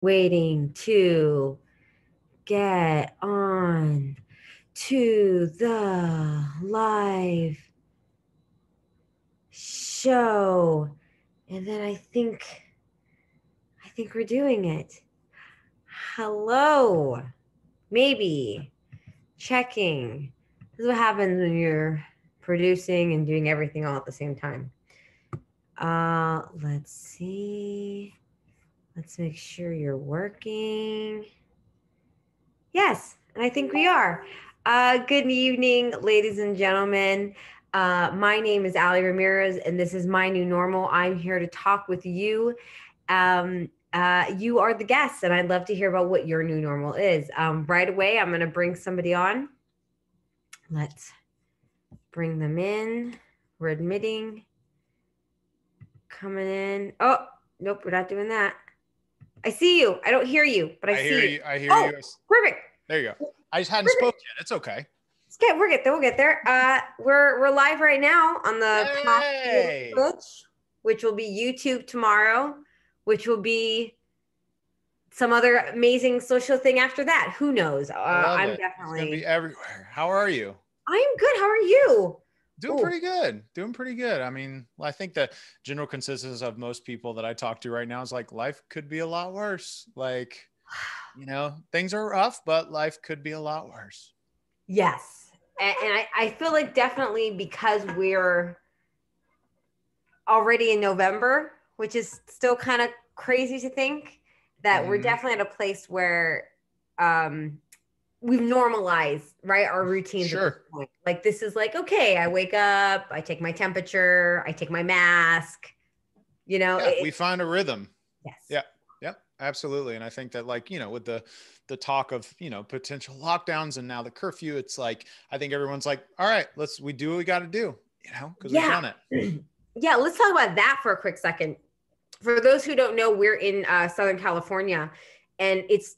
waiting to get on to the live show. And then I think we're doing it. Hello. Maybe checking. This is what happens when you're producing and doing everything all at the same time. Let's see. Let's make sure you're working. Yes, and I think we are. Good evening, ladies and gentlemen. My name is Alli Ramirez, and this is My New Normal. I'm here to talk with you. You are the guest, and I'd love to hear about what your new normal is. Right away, I'm going to bring somebody on. Let's bring them in. We're admitting. Coming in. Oh, nope, we're not doing that. I see you. I don't hear you, but I see you. I hear you. Perfect. There you go. I just hadn't spoken yet. It's okay. We'll get there. We'll get there. We're live right now on the Twitch, which will be YouTube tomorrow, which will be some other amazing social thing after that. Who knows? I'm definitely it's gonna be everywhere. How are you? I am good. How are you? Doing pretty good. Doing pretty good. I mean, I think the general consensus of most people that I talk to right now is like life could be a lot worse. Like, things are rough, but life could be a lot worse. Yes. And I feel like definitely because we're already in November, which is still kind of crazy to think that we're definitely at a place where we've normalized, right, our routines. Sure. At this point. Like this is like, okay, I wake up, I take my temperature, I take my mask, we find a rhythm. Yes. Yeah. Yep. Absolutely. And I think that with the talk of, potential lockdowns and now the curfew, it's like, I think everyone's like, all right, we do what we got to do, because we've done it. Yeah. Let's talk about that for a quick second. For those who don't know, we're in Southern California and it's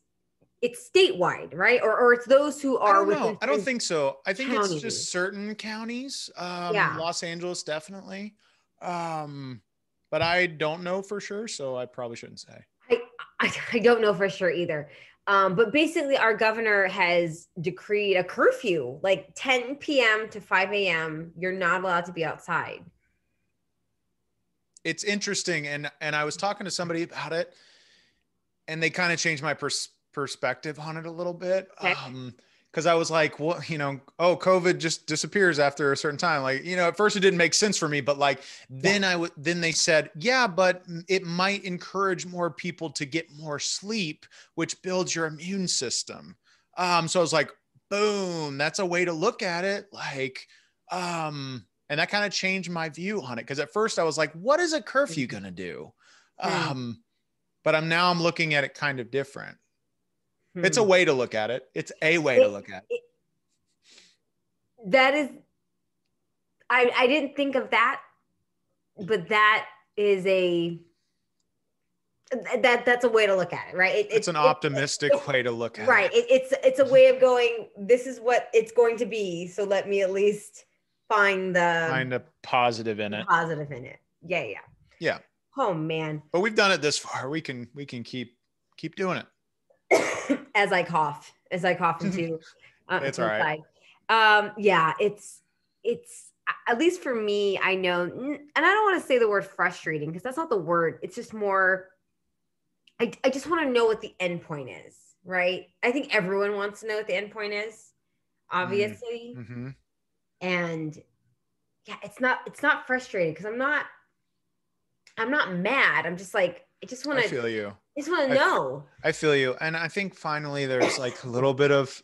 statewide, right? Or it's those who are within. I don't think so. I think counties. It's just certain counties. Los Angeles, definitely. But I don't know for sure, so I probably shouldn't say. I don't know for sure either. But basically, our governor has decreed a curfew, like 10 p.m. to 5 a.m. You're not allowed to be outside. It's interesting, and I was talking to somebody about it, and they kind of changed my perspective on it a little bit. Okay. Because I was like, well, COVID just disappears after a certain time. Like, at first it didn't make sense for me, but then they said, yeah, but it might encourage more people to get more sleep, which builds your immune system. So I was like, boom, that's a way to look at it. And that kind of changed my view on it. Cause at first I was like, what is a curfew going to do? But I'm looking at it kind of different. It's a way to look at it. It's a way to look at it. That is, I didn't think of that, but that is that's a way to look at it, right? It's an optimistic way to look at it. Right. It's a way of going, this is what it's going to be. So let me at least find a positive in it. Yeah. Oh man. But we've done it this far. We can keep doing it. As I cough into it's all right. It's at least for me, I know, and I don't want to say the word frustrating because that's not the word. It's just more, I just want to know what the end point is, right? I think everyone wants to know what the end point is, obviously. Mm-hmm. And yeah, it's not frustrating because I'm not mad. I'm just like, I just want to feel you. I just want to know. I feel you. And I think finally there's a little bit of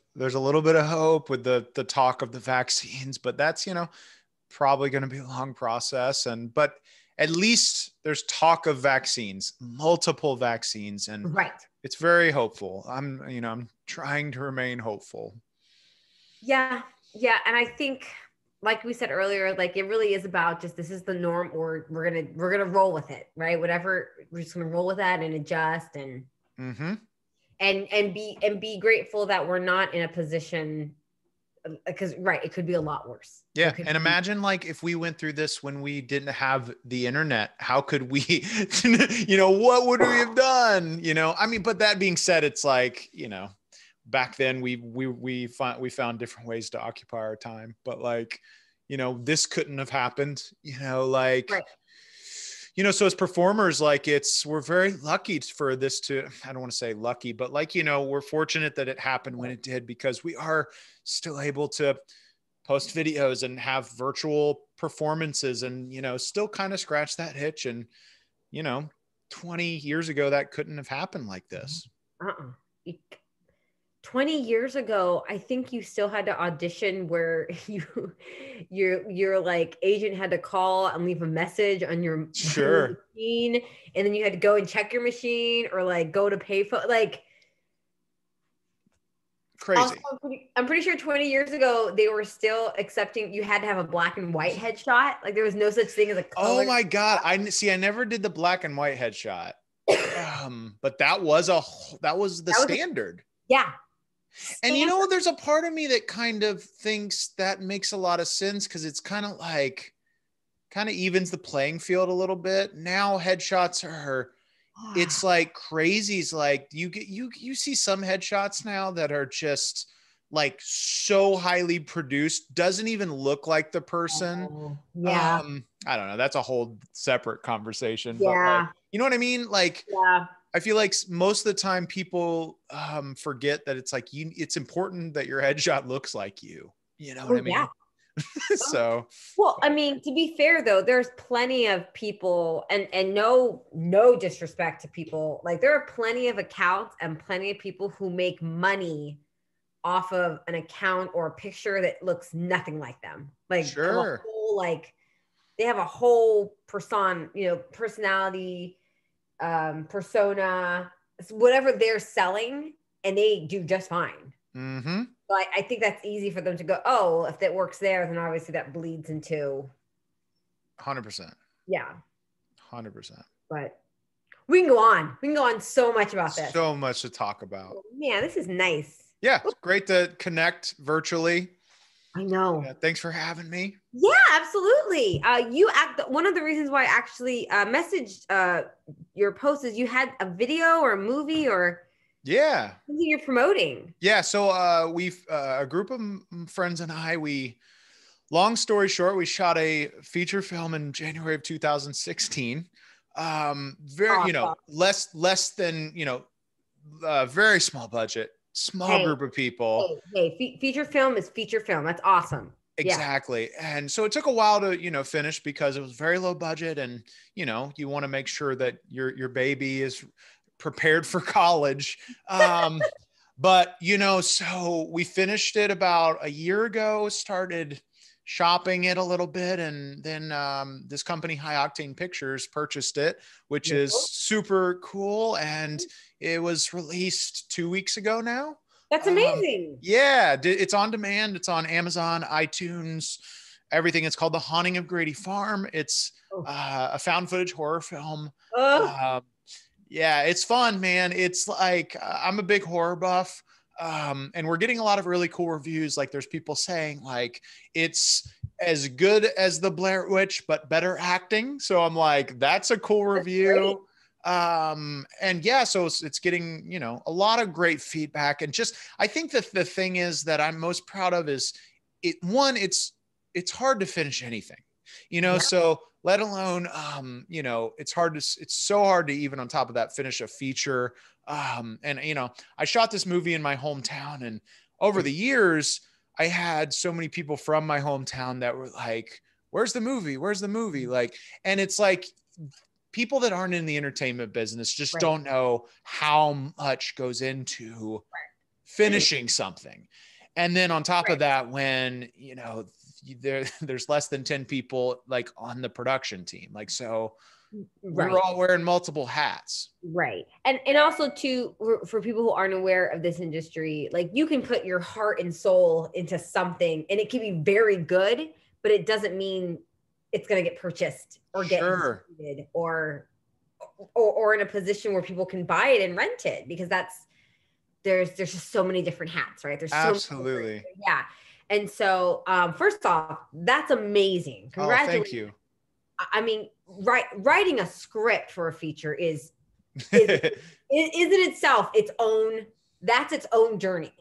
hope with the talk of the vaccines, but that's, probably going to be a long process. But at least there's talk of vaccines, multiple vaccines. And right. It's very hopeful. I'm trying to remain hopeful. Yeah. Yeah. And I think, like we said earlier, it really is about just, this is the norm, or we're going to roll with it, right? Whatever, we're just going to roll with that and adjust and be grateful that we're not in a position because right, it could be a lot worse. Yeah. And imagine like if we went through this when we didn't have the internet, how could we, what would we have done? I mean, but that being said, it's like, back then we found different ways to occupy our time, but like, this couldn't have happened, like, right. So as performers, like we're very lucky for this I don't want to say lucky, but like, we're fortunate that it happened when it did, because we are still able to post videos and have virtual performances and, still kind of scratch that itch. And, 20 years ago, that couldn't have happened like this. 20 years ago, I think you still had to audition where your like agent had to call and leave a message on your Sure machine, and then you had to go and check your machine or like go to pay for like crazy. Also, I'm pretty sure 20 years ago they were still accepting you had to have a black and white headshot. Like there was no such thing as a color. Oh my God. I never did the black and white headshot. But that was the standard. Yeah. And there's a part of me that kind of thinks that makes a lot of sense, because it's kind of evens the playing field a little bit. Now headshots are, it's like crazy. It's like you see some headshots now that are just like so highly produced, doesn't even look like the person. Yeah. I don't know. That's a whole separate conversation. Yeah. But like, you know what I mean? Like, yeah. I feel like most of the time people forget that it's like it's important that your headshot looks like you. You know what I mean? Yeah. So, well, I mean, to be fair though, there's plenty of people, and no disrespect to people, like there are plenty of accounts and plenty of people who make money off of an account or a picture that looks nothing like them. Like, sure. They have a whole personality, persona, whatever they're selling, and they do just fine. Mm-hmm. But I think that's easy for them to go, oh, if that works there, then obviously that bleeds into 100%. Yeah. 100%. But we can go on. We can go on so much about this. So much to talk about. Man, this is nice. Yeah, it's great to connect virtually. I know. Yeah, thanks for having me. Yeah, absolutely. One of the reasons why I actually messaged your post is you had a video or a movie or yeah, something you're promoting. Yeah, so we've a group of friends and I, long story short, we shot a feature film in January of 2016. Very, awesome. Less than, very small budget, group of people. Hey, feature film is feature film. That's awesome. Exactly. Yeah. And so it took a while to, finish, because it was very low budget, and, you want to make sure that your baby is prepared for college. But, so we finished it about a year ago, started shopping it a little bit. And then this company, High Octane Pictures, purchased it, which is super cool. And it was released 2 weeks ago now. That's amazing. Yeah, it's on demand. It's on Amazon, iTunes, everything. It's called The Haunting of Grady Farm. It's a found footage horror film. Yeah, it's fun, man. It's like, I'm a big horror buff. And we're getting a lot of really cool reviews. Like there's people saying like, it's as good as the Blair Witch, but better acting. So I'm like, that's a cool review. And yeah, so it's getting, a lot of great feedback. And just, I think that the thing is that I'm most proud of is it's hard to finish anything, so let alone, it's so hard to even on top of that, finish a feature. And, I shot this movie in my hometown, and over the years I had so many people from my hometown that were like, where's the movie? Where's the movie? Like, and it's like, people that aren't in the entertainment business just don't know how much goes into finishing something. And then on top of that, when, there's less than 10 people like on the production team. Like, so we're all wearing multiple hats. Right. And also too, for people who aren't aware of this industry, like you can put your heart and soul into something and it can be very good, but it doesn't mean it's going to get purchased or get distributed or in a position where people can buy it and rent it, because there's just so many different hats, right? There's absolutely. Yeah. And so, first off, that's amazing. Oh, thank Congratulations. you. I mean, writing a script for a feature is in itself that's its own journey.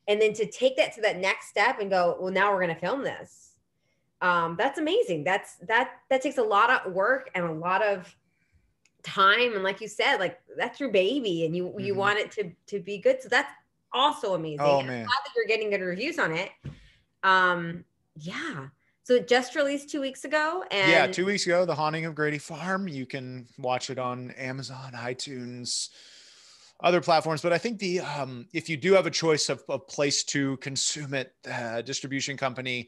And then to take that to that next step and go, well, now we're going to film this. That's amazing. That takes a lot of work and a lot of time. And like you said, like that's your baby and you want it to be good. So that's also amazing. Oh And I'm man. glad that you're getting good reviews on it. Yeah. So it just released 2 weeks ago. Yeah, And 2 weeks ago, The Haunting of Grady Farm. You can watch it on Amazon, iTunes, other platforms. But I think the if you do have a choice of a place to consume it, distribution company,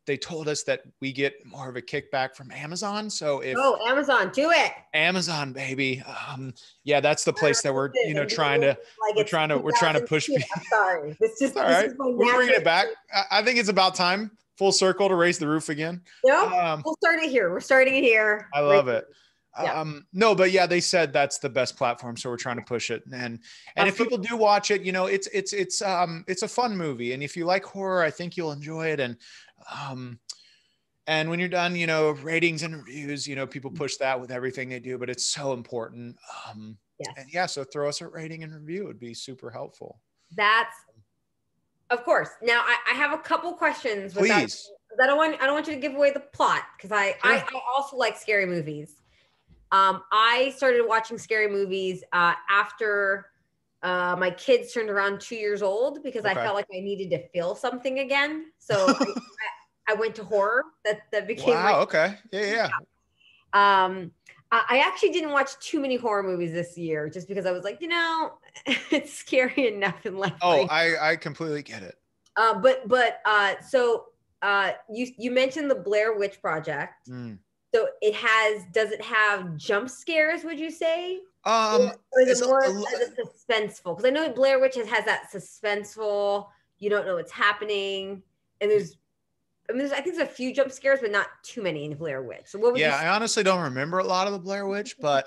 they told us that we get more of a kickback from Amazon. So if Amazon, do it. Amazon, baby, yeah, that's the place that we're And be trying to like it's we're trying to push. 2002. I'm sorry. It's all This right. is my We're bringing natural. it back. I think it's about time, full circle, to raise the roof again. No, we'll start it here. We're starting it here. I love it. Yeah. No, but yeah, they said that's the best platform, so we're trying to push it. And if people do watch it, you know, it's a fun movie, and if you like horror, I think you'll enjoy it. And when you're done, you know, ratings and reviews, you know, people push that with everything they do, but it's so important. Yes. And yeah, so throw us a rating and review. It would be super helpful. That's, of course. Now I have a couple questions. Please. I don't want you to give away the plot because I also like scary movies. I started watching scary movies after my kids turned around 2 years old because I felt like I needed to feel something again. So I went to horror. That became Okay. Yeah. I actually didn't watch too many horror movies this year just because I was like, you know, it's scary enough in life. Oh, I completely get it. So you mentioned the Blair Witch Project. So does it have jump scares, would you say? Or is it more as a suspenseful? Because I know Blair Witch has that suspenseful, you don't know what's happening. And I think there's a few jump scares, but not too many in Blair Witch. So what would you say? I honestly don't remember a lot of the Blair Witch, but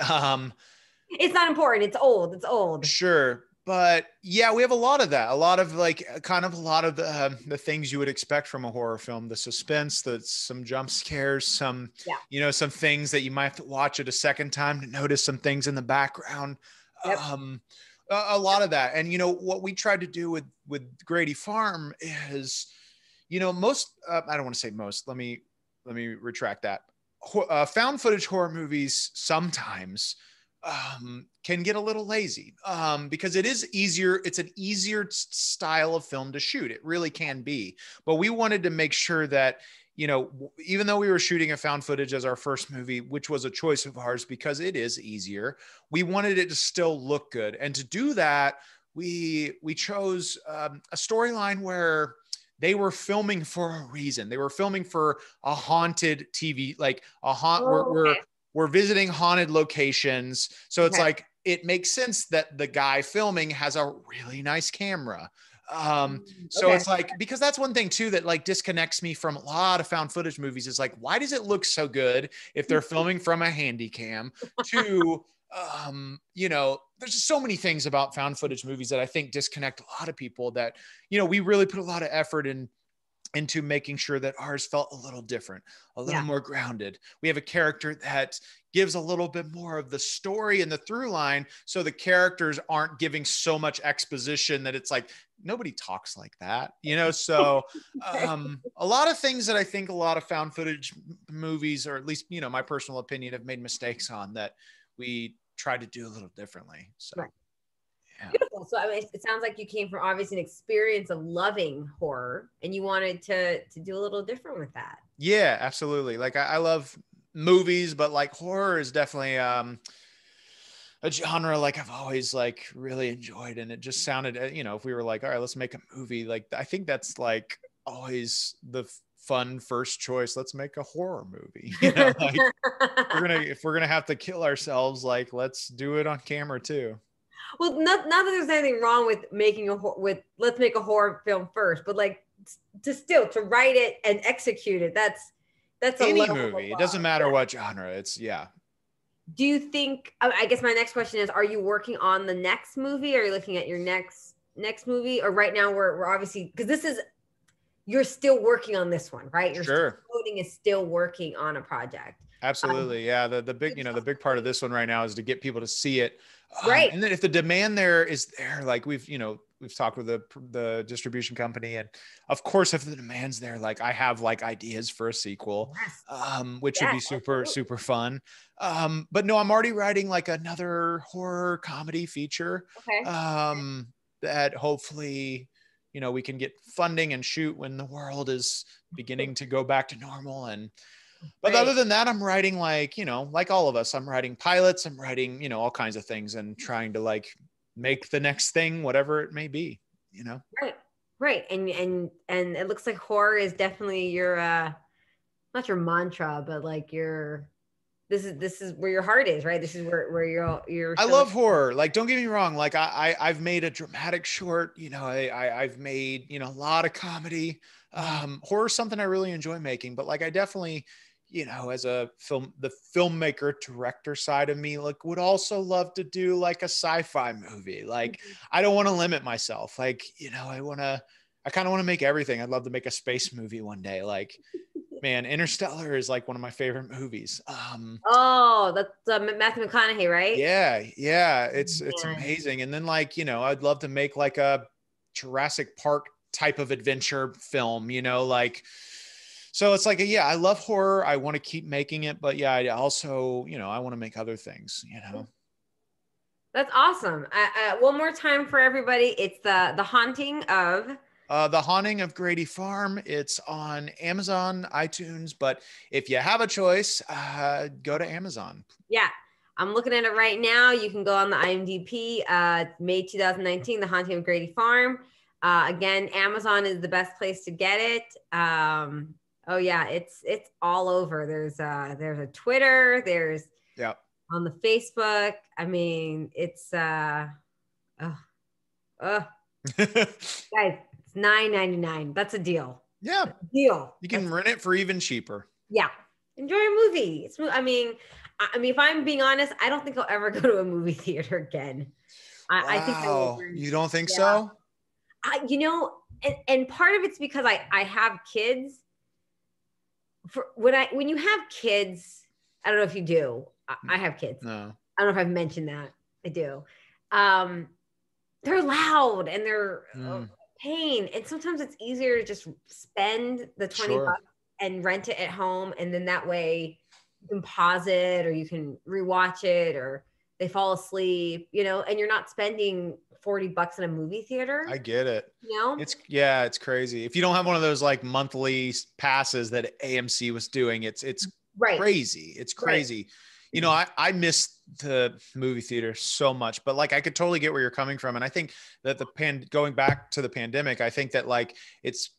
it's not important. It's old. Sure. But yeah, we have a lot of that. A lot of the things you would expect from a horror film, the suspense, some jump scares, some things that you might have to watch it a second time to notice some things in the background. Yep. A lot of that. And, you know, what we tried to do with Grady Farm is, you know, I don't want to say most, let me retract that. Found footage horror movies sometimes can get a little lazy because it is easier. It's an easier style of film to shoot. It really can be. But we wanted to make sure that, you know, even though we were shooting a found footage as our first movie, which was a choice of ours because it is easier, we wanted it to still look good. And to do that, we chose a storyline where they were filming for a reason. They were filming for a haunted TV, like we're visiting haunted locations. So it's like, it makes sense that the guy filming has a really nice camera. So it's like, because that's one thing too, that like disconnects me from a lot of found footage movies is like, why does it look so good if they're filming from a handy cam? To, you know, there's just so many things about found footage movies that I think disconnect a lot of people that, you know, we really put a lot of effort into making sure that ours felt a little different, a little more grounded. We have a character that gives a little bit more of the story and the through line. So the characters aren't giving so much exposition that it's like, nobody talks like that, you know? So a lot of things that I think a lot of found footage movies, or at least, you know, my personal opinion, have made mistakes on that we try to do a little differently. So. Right. Yeah. Beautiful. So I mean, it sounds like you came from obviously an experience of loving horror, and you wanted to do a little different with that. Yeah, absolutely. Like I love movies, but like horror is definitely a genre like I've always like really enjoyed, and it just sounded, you know, if we were like, all right, let's make a movie, like I think that's like always the fun first choice. Let's make a horror movie. You know, like if we're gonna have to kill ourselves, like let's do it on camera too. Well, not that there's anything wrong with making let's make a horror film first, but like to write it and execute it, that's any movie. It doesn't matter what genre. It's Do you think? I guess my next question is: are you working on the next movie? Are you looking at your next movie? Or right now we're obviously, because you're still working on this one, right? You're still Sure. coding is still working on a project. Absolutely. Yeah. The big, the big part of this one right now is to get people to see it. Right. And then if the demand there is there, like we've talked with the distribution company, and of course, if the demand's there, like I have like ideas for a sequel, Yes. which would Yes, be super, absolutely. super fun. But no, I'm already writing like another horror comedy feature, Okay. that hopefully, we can get funding and shoot when the world is beginning to go back to normal. But Right. other than that, I'm writing like, like all of us, I'm writing pilots, I'm writing, all kinds of things and trying to like make the next thing, whatever it may be, Right. Right. And it looks like horror is definitely your not your mantra, but like your this is where your heart is, right? This is where you're I showing. love horror. Like, don't get me wrong. Like I've made a dramatic short, I've made, a lot of comedy. Horror is something I really enjoy making, but like, I definitely, as the filmmaker director side of me, like would also love to do like a sci-fi movie. Like, I don't want to limit myself. Like, I kind of want to make everything. I'd love to make a space movie one day. Like, man, Interstellar is like one of my favorite movies. Oh, that's Matthew McConaughey, right? Yeah, it's Man. amazing. And then like, I'd love to make like a Jurassic Park type of adventure film, like, so it's like, yeah, I love horror. I want to keep making it, but yeah, I also, I want to make other things. That's awesome. One more time for everybody. It's the haunting of. The Haunting of Grady Farm. It's on Amazon, iTunes, but if you have a choice, go to Amazon. Yeah, I'm looking at it right now. You can go on the IMDb. May 2019, The Haunting of Grady Farm. Again, Amazon is the best place to get it. Oh yeah, it's all over. There's a Twitter. There's Yeah. on the Facebook. I mean, it's guys, it's $9.99. That's a deal. Yeah. That's a deal. You can rent it for even cheaper. Yeah. Enjoy a movie. I mean, if I'm being honest, I don't think I'll ever go to a movie theater again. I think I will. You don't think Yeah. so? And part of it's because I have kids. When you have kids, I don't know if you do. I have kids. No. I don't know if I've mentioned that. I do. They're loud and they're pain. And sometimes it's easier to just spend the 20 bucks and rent it at home. And then that way you can pause it or you can rewatch it or they fall asleep, and you're not spending 40 bucks in a movie theater. I get it. It's crazy. If you don't have one of those like monthly passes that AMC was doing, it's right. crazy. It's crazy. Right. I miss the movie theater so much, but like, I could totally get where you're coming from. And I think that going back to the pandemic, I think that like, it's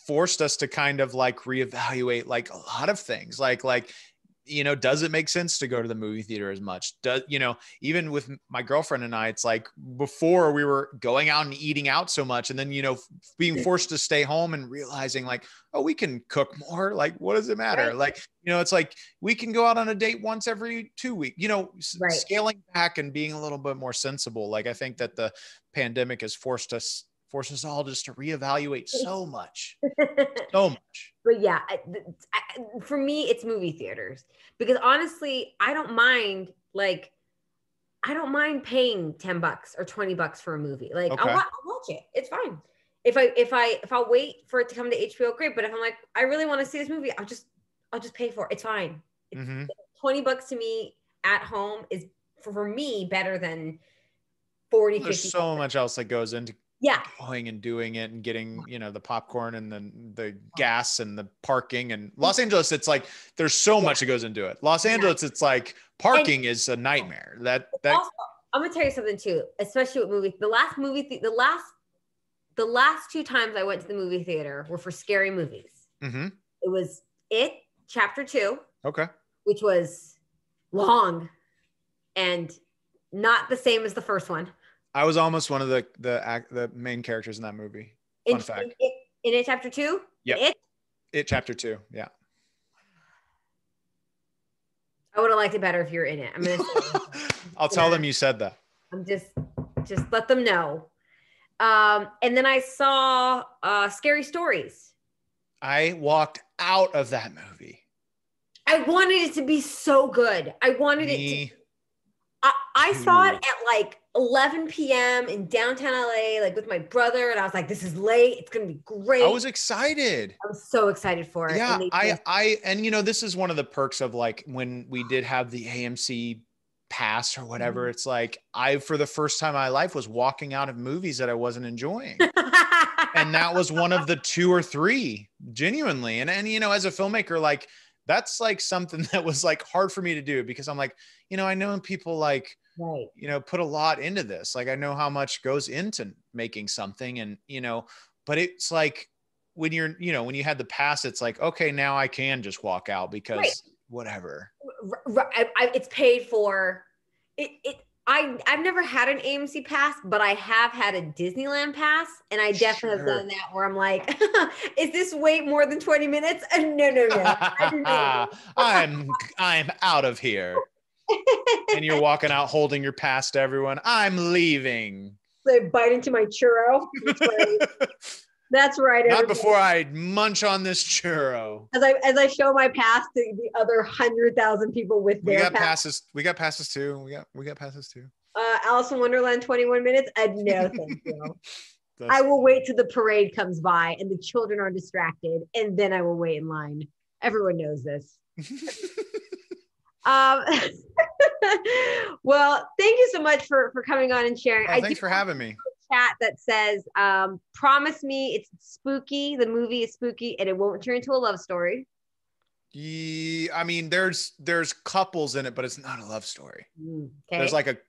forced us to kind of like reevaluate like a lot of things, like, does it make sense to go to the movie theater as much? Even with my girlfriend and I, it's like before we were going out and eating out so much. And then, being forced to stay home and realizing like, oh, we can cook more. Like, what does it matter? Right. Like, it's like we can go out on a date once every 2 weeks, right. Scaling back and being a little bit more sensible. Like, I think that the pandemic has forced us all just to reevaluate so much. But yeah, for me, it's movie theaters because honestly, I don't mind paying 10 bucks or 20 bucks for a movie. Like okay. I'll watch it. It's fine. If I'll wait for it to come to HBO, great. But if I'm like, I really want to see this movie, I'll just pay for it. It's fine. It's 20 bucks to me at home is for me better than 40, There's 50 so bucks. much else that goes into going and doing it and getting, the popcorn and then the gas and the parking. And Los Angeles, it's like, there's so much that goes into it. Los Angeles, it's like parking is a nightmare. Also, I'm going to tell you something too, especially with movies. The last 2 times I went to the movie theater were for scary movies. Mm-hmm. It was It Chapter 2. Okay. Which was long and not the same as the first one. I was almost one of the main characters in that movie. Fun fact. In It Chapter 2? Yeah. It Chapter 2. Yeah. I would have liked it better if you were in it. I'm gonna say I'll tell them you said that. I'm just let them know. And then I saw Scary Stories. I walked out of that movie. I wanted it to be so good. I wanted it to. I saw it at like 11 p.m. in downtown LA, like with my brother, and I was like, "This is late. It's gonna be great." I was excited. I was so excited for it. Yeah, and you know, this is one of the perks of like when we did have the AMC pass or whatever. It's like I, for the first time in my life, was walking out of movies that I wasn't enjoying. And that was one of the 2 or 3, genuinely. And you know, as a filmmaker, like that's like something that was like hard for me to do, because I'm like, you know, I know people like, right, you know, put a lot into this. Like I know how much goes into making something, and you know, but it's like when you're, you know, when you had the pass, it's like, okay, now I can just walk out because right. whatever. It's paid for. I've never had an AMC pass, but I have had a Disneyland pass, and I definitely have done that where I'm like, is this wait more than 20 minutes? No. I'm out of here. And you're walking out holding your pass to everyone. I'm leaving. So I bite into my churro. That's right. That's right. Not everybody. Before I munch on this churro. As I show my pass to the other 100,000 people with their passes. We got passes too. We got passes too. Alice in Wonderland, 21 minutes. No, thank you. I will wait till the parade comes by and the children are distracted, and then I will wait in line. Everyone knows this. Well, thank you so much for coming on and sharing. Thanks for having me. Chat that says, promise me it's spooky. The movie is spooky and it won't turn into a love story. Yeah, I mean, there's couples in it, but it's not a love story. Okay.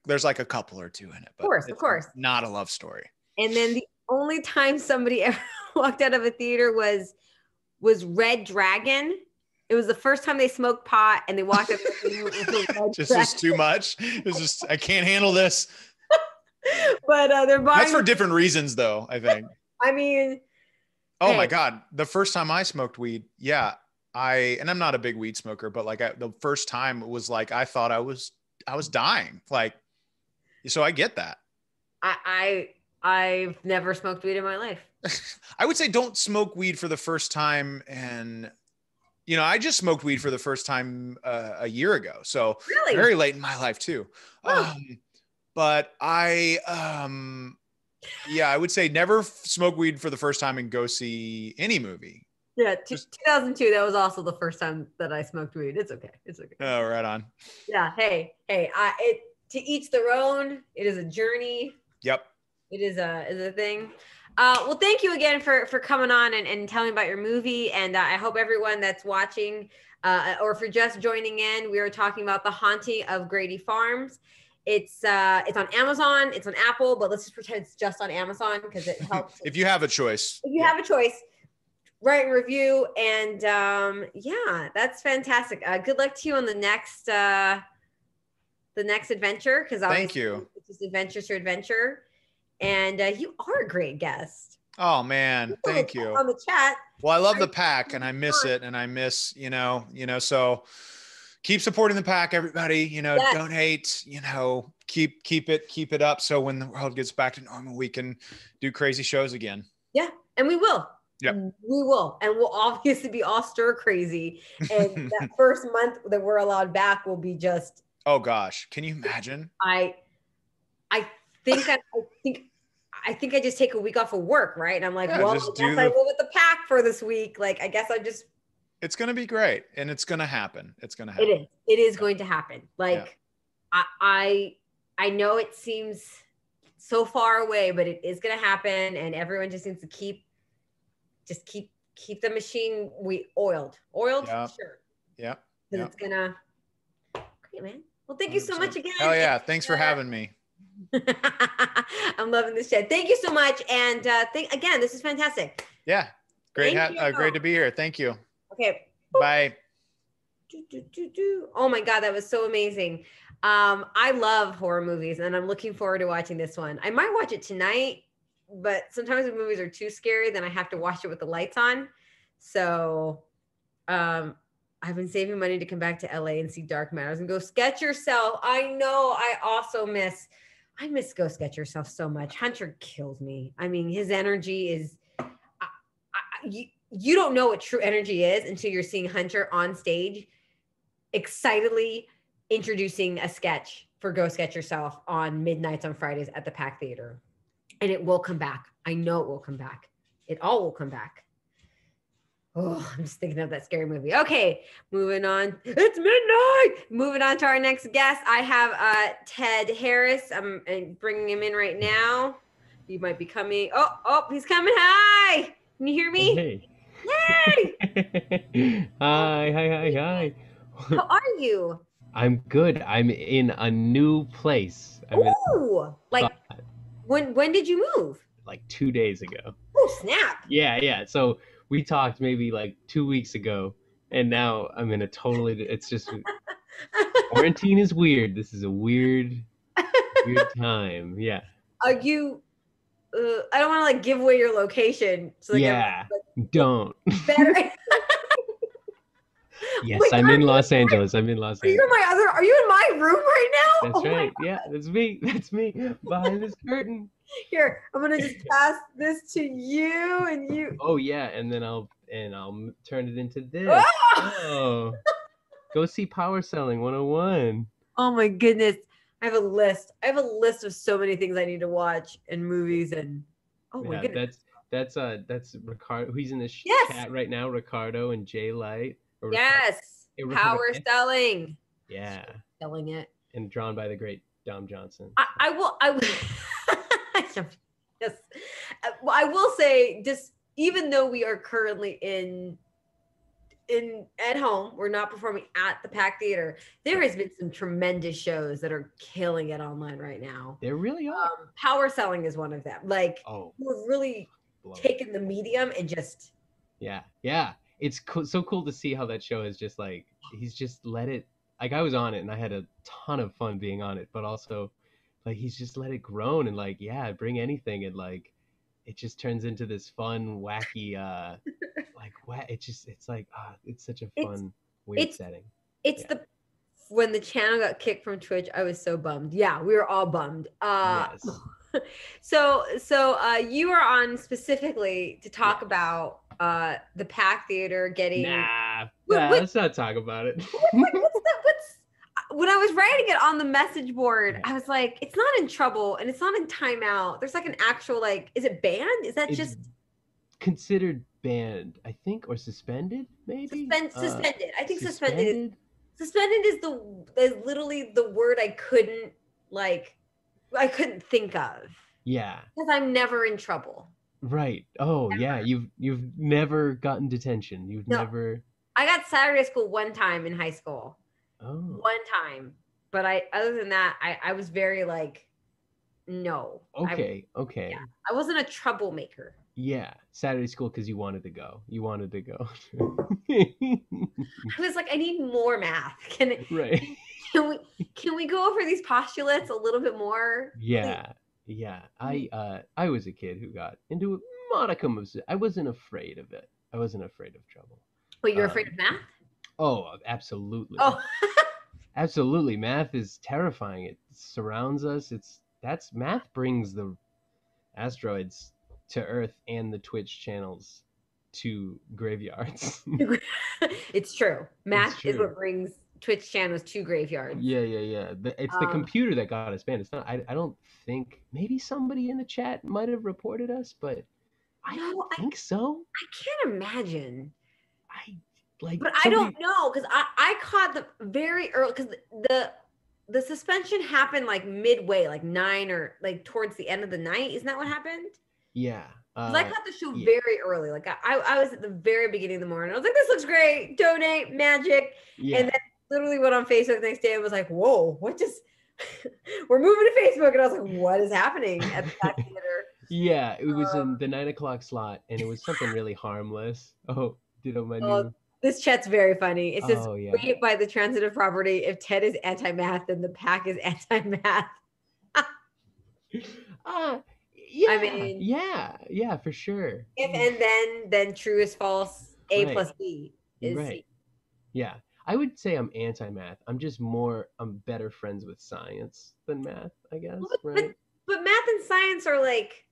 There's like a couple or two in it, but of course, not a love story. And then the only time somebody ever walked out of a theater was Red Dragon. It was the first time they smoked pot and they walked out of the theater. Just is too much. It's just, I can't handle this. But they're buying. That's for different reasons, though, I think. I mean, oh my God, the first time I smoked weed, yeah, and I'm not a big weed smoker, but like the first time it was like I thought I was dying, like, so I get that. I've never smoked weed in my life. I would say don't smoke weed for the first time, and you know, I just smoked weed for the first time a year ago, so really? Very late in my life too. Oh. But I would say never smoke weed for the first time and go see any movie. Yeah, 2002. That was also the first time that I smoked weed. It's okay. Oh, right on. Yeah. Hey. To each their own. It is a journey. Yep. It is a thing. Well, thank you again for coming on and telling me about your movie. And I hope everyone that's watching, or if you're just joining in, we are talking about The Haunting of Grady Farms. It's on Amazon, it's on Apple, but let's just pretend it's just on Amazon because it helps. If you have a choice. If you have a choice, write a review. And yeah, that's fantastic. Good luck to you on the next adventure, because thank you. It's just adventure to adventure. And you are a great guest. Oh man, thank you. On the chat. Well, I love the pack and I miss it, and I miss, you know, so keep supporting the pack, everybody. You know, yes. Don't hate, you know, keep it up. So when the world gets back to normal, we can do crazy shows again. Yeah. And we will. Yeah. We will. And we'll obviously be all stir crazy. And that first month that we're allowed back will be just. Oh gosh. Can you imagine? I think I just take a week off of work. Right. And I'm like, well, I guess I live with the pack for this week. Like, I guess I just. It's going to be great. And it's going to happen. It is going to happen. Like, yeah. I know it seems so far away, but it is going to happen. And everyone just needs to keep the machine oiled. Yeah. Sure. Yeah. Because it's going to. Great, man. Well, thank you so much again. Oh yeah. Thanks for having me. I'm loving this chat. Thank you so much. And again, this is fantastic. Yeah. Great. Great to be here. Thank you. Okay. Bye. Oh my God, that was so amazing. I love horror movies and I'm looking forward to watching this one. I might watch it tonight, but sometimes the movies are too scary, then I have to watch it with the lights on. So I've been saving money to come back to LA and see Dark Matters and go sketch yourself. I know. I miss Go Sketch Yourself so much. Hunter kills me. I mean, his energy is you don't know what true energy is until you're seeing Hunter on stage excitedly introducing a sketch for Go Sketch Yourself on midnights on Fridays at the Pack Theater. And it will come back. I know it will come back. It all will come back. Oh, I'm just thinking of that scary movie. Okay, moving on. It's midnight. Moving on to our next guest. I have Ted Harris. I'm bringing him in right now. He might be coming. Oh, he's coming. Hi. Can you hear me? Hey. Yay! Hi. How are you? I'm good. I'm in a new place. Oh, like when did you move? Like 2 days ago. Oh, snap. Yeah. So we talked maybe like 2 weeks ago, and now I'm in a totally. It's just quarantine is weird. This is a weird time. Yeah. Are you? I don't want to like give away your location. So like don't. Better. Yes, I'm in Los Angeles. Are you in my room right now? That's right. Yeah, that's me. That's me behind this curtain. Here, I'm gonna just pass this to you and you. Oh yeah, and then I'll turn it into this. Oh, go see Power Selling 101. Oh my goodness, I have a list. I have a list of so many things I need to watch and movies and. Oh my goodness. That's Ricardo. He's in this chat right now. Ricardo and Jay Light. Yes, Power Selling. Yeah, selling it. And drawn by the great Dom Johnson. I will. Yes. Well, I will say, just even though we are currently in at home, we're not performing at the Pack Theater. There has been some tremendous shows that are killing it online right now. There really are. Power Selling is one of them. Like, we're really taking the medium and just. Yeah. It's so cool to see how that show is just like, he's just let it, like I was on it and I had a ton of fun being on it, but also like he's just let it grow and like, bring anything and like, it just turns into this fun, wacky, it's such a fun, weird setting. When the channel got kicked from Twitch, I was so bummed. Yeah, we were all bummed. Yes. So you are on specifically to talk about the Pack Theater getting. Let's not talk about it. When I was writing it on the message board, I was like, it's not in trouble and it's not in timeout. There's like an actual is it banned? Is that just considered banned? I think, or suspended, maybe. Suspended. I think suspended. Suspended is literally the word I couldn't think of. Yeah. Because I'm never in trouble. Right. Oh, never. Yeah. You've never gotten detention. You've never. I got Saturday school one time in high school. Oh. One time. But other than that, I was very no. Okay. Yeah. I wasn't a troublemaker. Yeah. Saturday school because you wanted to go. I was like, I need more math. Can we go over these postulates a little bit more? Yeah. Yeah. I was a kid who got into a modicum of. I wasn't afraid of it. I wasn't afraid of trouble. Wait, you're afraid of math? Oh, absolutely. Oh. Absolutely. Math is terrifying. It surrounds us. Math brings the asteroids to Earth and the Twitch channels to graveyards. It's true. Math is what brings Twitch channels to graveyards. Yeah. It's the computer that got us banned. It's not. I don't think. Maybe somebody in the chat might have reported us, but I don't think so. I can't imagine. But I don't know because I caught the very early because the suspension happened midway, 9 or towards the end of the night. Isn't that what happened? Yeah. I caught the show very early. I was at the very beginning of the morning. I was like, this looks great. Donate, magic. Yeah. And then literally went on Facebook the next day and was like, whoa, what just we're moving to Facebook. And I was like, what is happening at the Pack Theater? Yeah, it was in the 9 o'clock slot and it was something really harmless. This chat's very funny. It says, wait by the transitive property. If Ted is anti-math, then the Pack is anti-math. Yeah. I mean, yeah, for sure. If and then true is false. A plus B is C. Yeah. I would say I'm anti-math. I'm better friends with science than math, I guess, right? But math and science are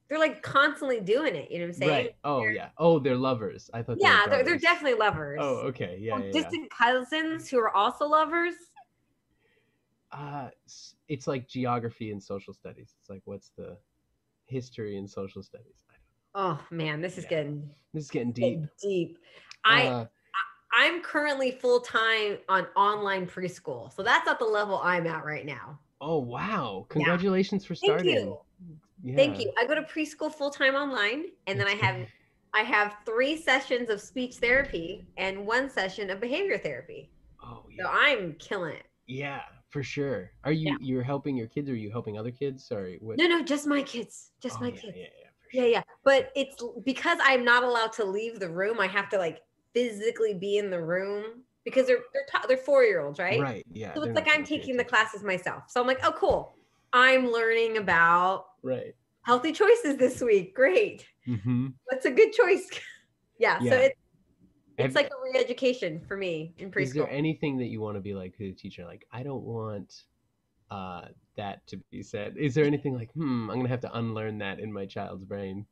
they're like constantly doing it. You know what I'm saying? Right. Oh yeah. Oh, they're lovers. I thought they were Yeah, they're brothers. definitely lovers. Oh, okay. Yeah, Or yeah, yeah. distant cousins who are also lovers. It's like geography and social studies. It's like, what's the history and social studies? Oh man, this is Yeah. getting This is getting deep. deep. Uh, I'm currently full time on online preschool, so that's at the level I'm at right now. oh wow! Congratulations for starting. Thank you. Yeah. Thank you. I go to preschool full time online, and then I have 3 sessions of speech therapy and 1 session of behavior therapy. Oh yeah. So I'm killing it. Yeah, for sure. Are you're helping your kids, or are you helping other kids? Sorry. What? No, just my kids. Just my yeah, kids. Yeah, for sure. Yeah. But it's because I'm not allowed to leave the room. I have to like physically be in the room because they're 4-year-olds, right? Right. Yeah. So it's like I'm taking the classes myself. So I'm like, oh, cool. I'm learning about healthy choices this week. Great. Mm-hmm. That's a good choice. Yeah. So it's like a re-education for me in preschool. Is there anything that you want to be like to the teacher? Like, I don't want that to be said. Is there anything like, I'm gonna have to unlearn that in my child's brain?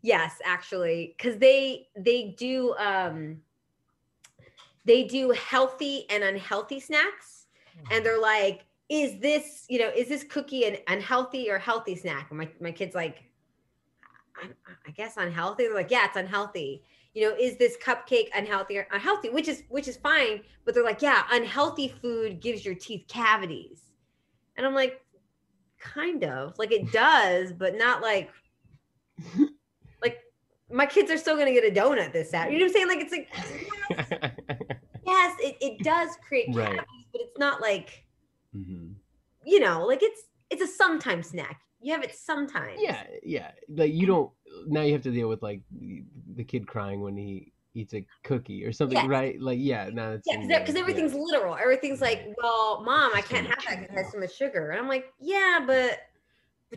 Yes, actually, because they do healthy and unhealthy snacks, and they're like, is this cookie an unhealthy or healthy snack? And my kid's like, I guess unhealthy. They're like, yeah, it's unhealthy. Is this cupcake unhealthy or unhealthy? Which is fine, but they're like, yeah, unhealthy food gives your teeth cavities, and I'm like, kind of like it does, but not like my kids are still gonna get a donut this Saturday. You know what I'm saying? Like it's like yes, it does create cavities, but it's not like like it's a sometimes snack. You have it sometimes. Yeah. Like you don't now you have to deal with like the kid crying when he eats a cookie or something, right? Like because everything's literal. Everything's like, well, mom, I can't have that because it has so much sugar. And I'm like, yeah, but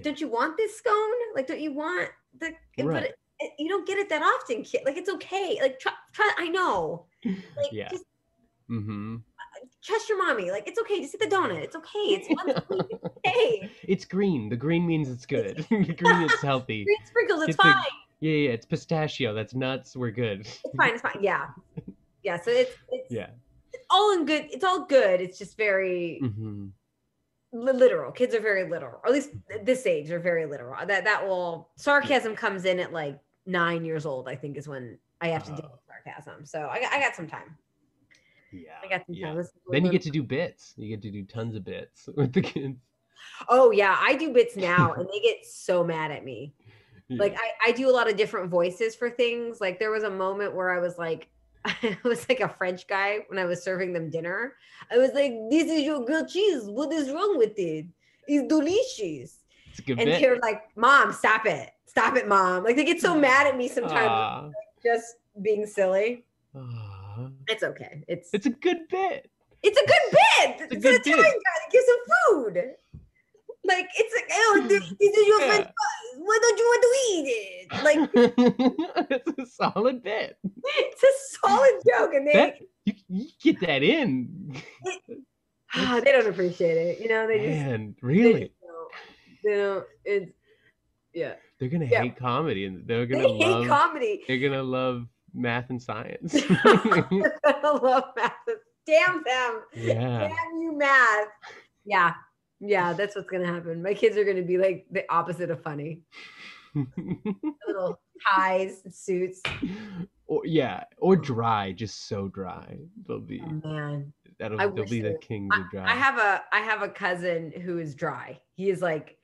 don't you want this scone? Like, don't you want the but you don't get it that often, kid. Like, it's okay. Like, try. I know. Like, just trust your mommy. Like, it's okay. Just eat the donut. It's okay. It's okay. It's green. The green means it's good. The green is healthy. Green sprinkles. It's fine. Yeah. It's pistachio. That's nuts. We're good. It's fine. Yeah. So it's all in good. It's all good. It's just very literal. Kids are very literal. Or at least at this age, they're very literal. Sarcasm comes in at like 9 years old, I think, is when I have to deal with sarcasm. So I got some time. Yeah. I got some time. Then you get to do bits. You get to do tons of bits with the kids. Oh yeah, I do bits now, and they get so mad at me. Yeah. Like I do a lot of different voices for things. Like there was a moment where I was like a French guy when I was serving them dinner. I was like, "This is your grilled cheese. What is wrong with it? It's delicious." It's a good and bit. They're like, "Mom, stop it, Mom!" Like they get so mad at me sometimes, like, just being silly. It's okay. It's a good bit. It's a good bit. It's an Italian guy that gives him food. Like it's like, oh, this is your French fries. Why don't you want to eat it? Like it's a solid bit. It's a solid joke, and you get that in. They don't appreciate it. They really. They don't. It's They're gonna hate comedy, and they're gonna love comedy. They're gonna love math and science. I love math. Damn them. Yeah. Damn you, math. Yeah, that's what's gonna happen. My kids are gonna be like the opposite of funny. Little ties, suits. Or dry, just so dry. They'll be. Oh, man. They'll be the kings of dry. I have a cousin who is dry. He is like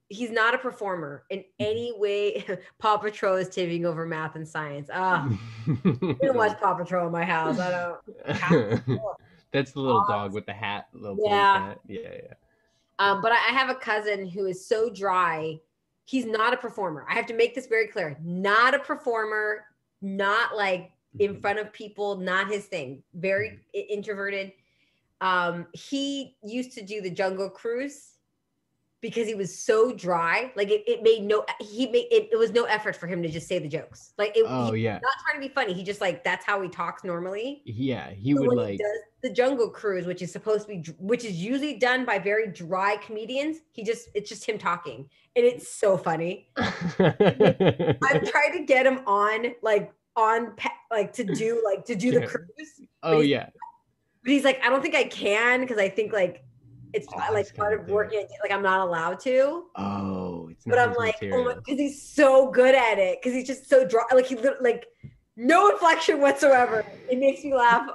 he's not a performer in any way. Paw Patrol is taking over math and science. We don't watch Paw Patrol in my house. I don't. That's the little dog with the hat. Hat. Yeah. But I have a cousin who is so dry. He's not a performer. I have to make this very clear. Not a performer. Not like in front of people. Not his thing. Very introverted. He used to do the Jungle Cruise. because he was so dry. Like it made no, it was no effort for him to just say the jokes. Like he's not trying to be funny. He just like, that's how he talks normally. Yeah. He so would when like, he does the Jungle Cruise, which is supposed to be, which is usually done by very dry comedians. It's just him talking. And it's so funny. I've tried to get him on to do the cruise. Oh yeah. But he's like, I don't think I can because I think like it's like part of working. Like I'm not allowed to. Oh, it's not. But I'm like, oh my, because he's so good at it. Because he's just so dry. Like he like no inflection whatsoever. It makes me laugh.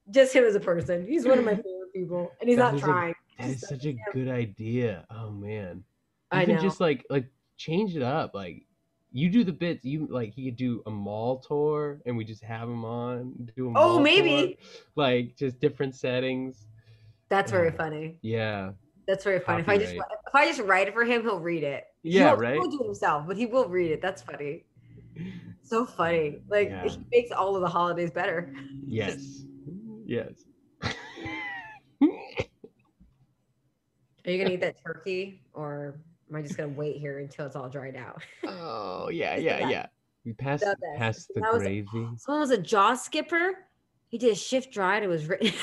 Just him as a person. He's one of my favorite people, and he's not trying. That is such a good idea. Oh man. I know. Just like change it up. Like you do the bits. You like he could do a mall tour, and we just have him on do a mall maybe tour. Like just different settings. That's very funny. Yeah. That's very funny. If I just write it for him, he'll read it. Yeah, right. He won't do it himself, but he will read it. That's funny. So funny. Like it makes all of the holidays better. Yes. Yes. Are you gonna eat that turkey, or am I just gonna wait here until it's all dried out? Oh yeah. We passed the gravy. Someone was a jaw skipper. He did a shift dry and it was written.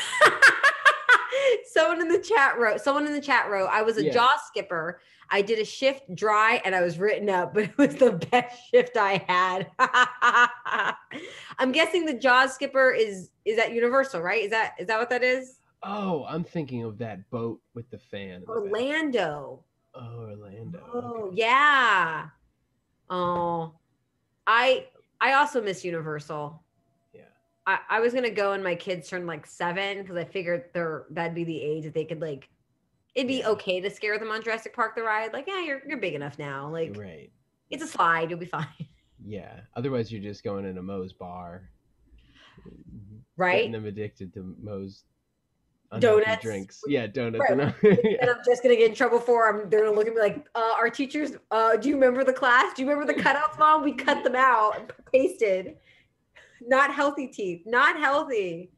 Someone in the chat wrote, I was a jaw skipper. I did a shift dry and I was written up, but it was the best shift I had. I'm guessing the jaw skipper is at Universal, right? Is that what that is? Oh, I'm thinking of that boat with the fan. Orlando. Orlando. Oh, okay. Yeah. Oh, I also miss Universal. I was gonna go and my kids turned like 7 because I figured that'd be the age that they could like, it'd be okay to scare them on Jurassic Park the ride. Like, yeah, you're big enough now. Like, right. It's a slide. You'll be fine. Yeah. Otherwise, you're just going in a Moe's bar. Right. Getting them addicted to Moe's donuts drinks. Yeah, donuts. Right. And I'm just gonna get in trouble for them. They're gonna look at me like, our teachers. Do you remember the class? Do you remember the cutouts, Mom? We cut them out and pasted. Not healthy teeth. Not healthy.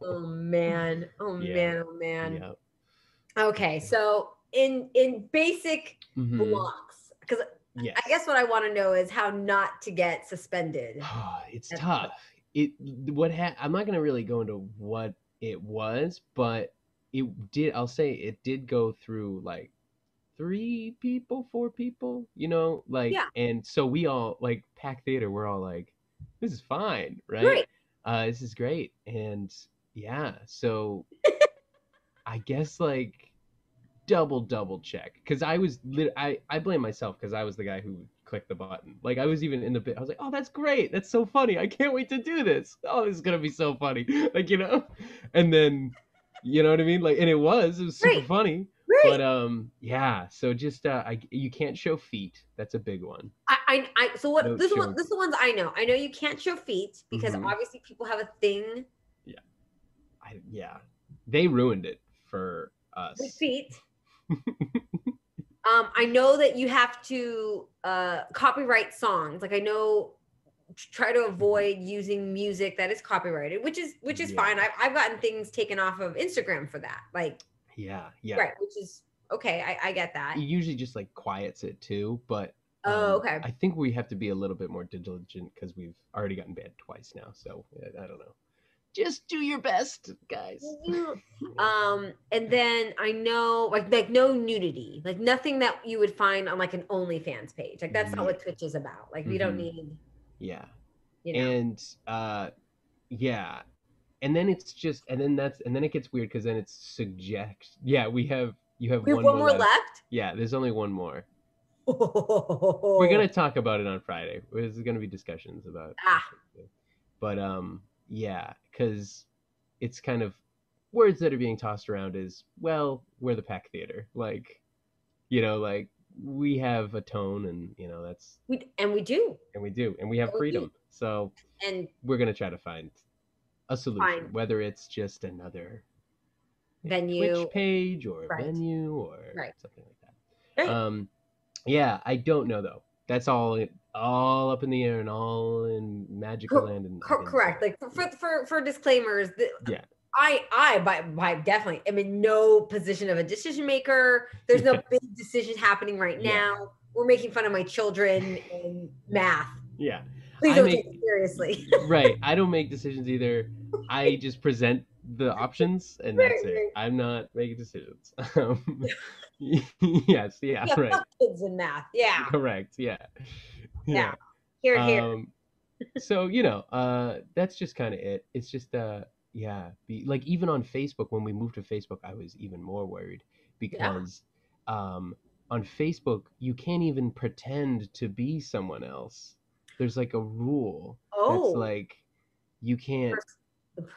Oh man. Yep. Okay, so in basic blocks, because I guess what I want to know is how not to get suspended. It's tough. I'm not gonna really go into what it was, but I'll say it did go through like 3 people, 4 people, and so we all like Pack Theater, we're all like, this is fine, right? This is great. And so I guess like double check, because I was I blame myself because I was the guy who clicked the button. Like I was even in the bit, I was like, oh, that's great, that's so funny, I can't wait to do this, this is gonna be so funny, like, and then you know what I mean, like, and it was super funny. But so just you can't show feet. That's a big one. So what? This is the ones I know. I know you can't show feet because obviously people have a thing. Yeah, they ruined it for us. With feet. I know that you have to copyright songs. Like I know, try to avoid using music that is copyrighted, which is fine. I've gotten things taken off of Instagram for that. Like. Yeah. Right, which is okay. I get that. It usually just like quiets it too, but okay. I think we have to be a little bit more diligent because we've already gotten banned twice now. So I don't know. Just do your best, guys. And then I know like no nudity, like nothing that you would find on like an OnlyFans page. Like that's not what Twitch is about. Like we don't need. Yeah. And and then it's just, and then it gets weird because then it's suggest. Yeah, you have one more left. Yeah, there's only one more. We're gonna talk about it on Friday. There's gonna be discussions about it. But because it's kind of words that are being tossed around is, well, we're the Pack Theater, like, like we have a tone, and that's we do, and we have freedom. So and we're gonna try to find a solution, whether it's just another venue, Twitch page, or venue, or something like that. Right. I don't know though. That's all up in the air and all in magical land. And correct. Like for disclaimers, by definitely am in no position of a decision maker. There's no big decision happening right Yeah. now. We're making fun of my children in math. Yeah. Please don't take it seriously. Right. I don't make decisions either. I just present the options and that's it. Right. I'm not making decisions. Yes. Yeah. Yeah, Right. fuck kids in math. Yeah. Correct. Yeah. Yeah. Here. So that's just kind of it. It's just like even on Facebook, when we moved to Facebook, I was even more worried because on Facebook you can't even pretend to be someone else. There's like a rule that's like you can't not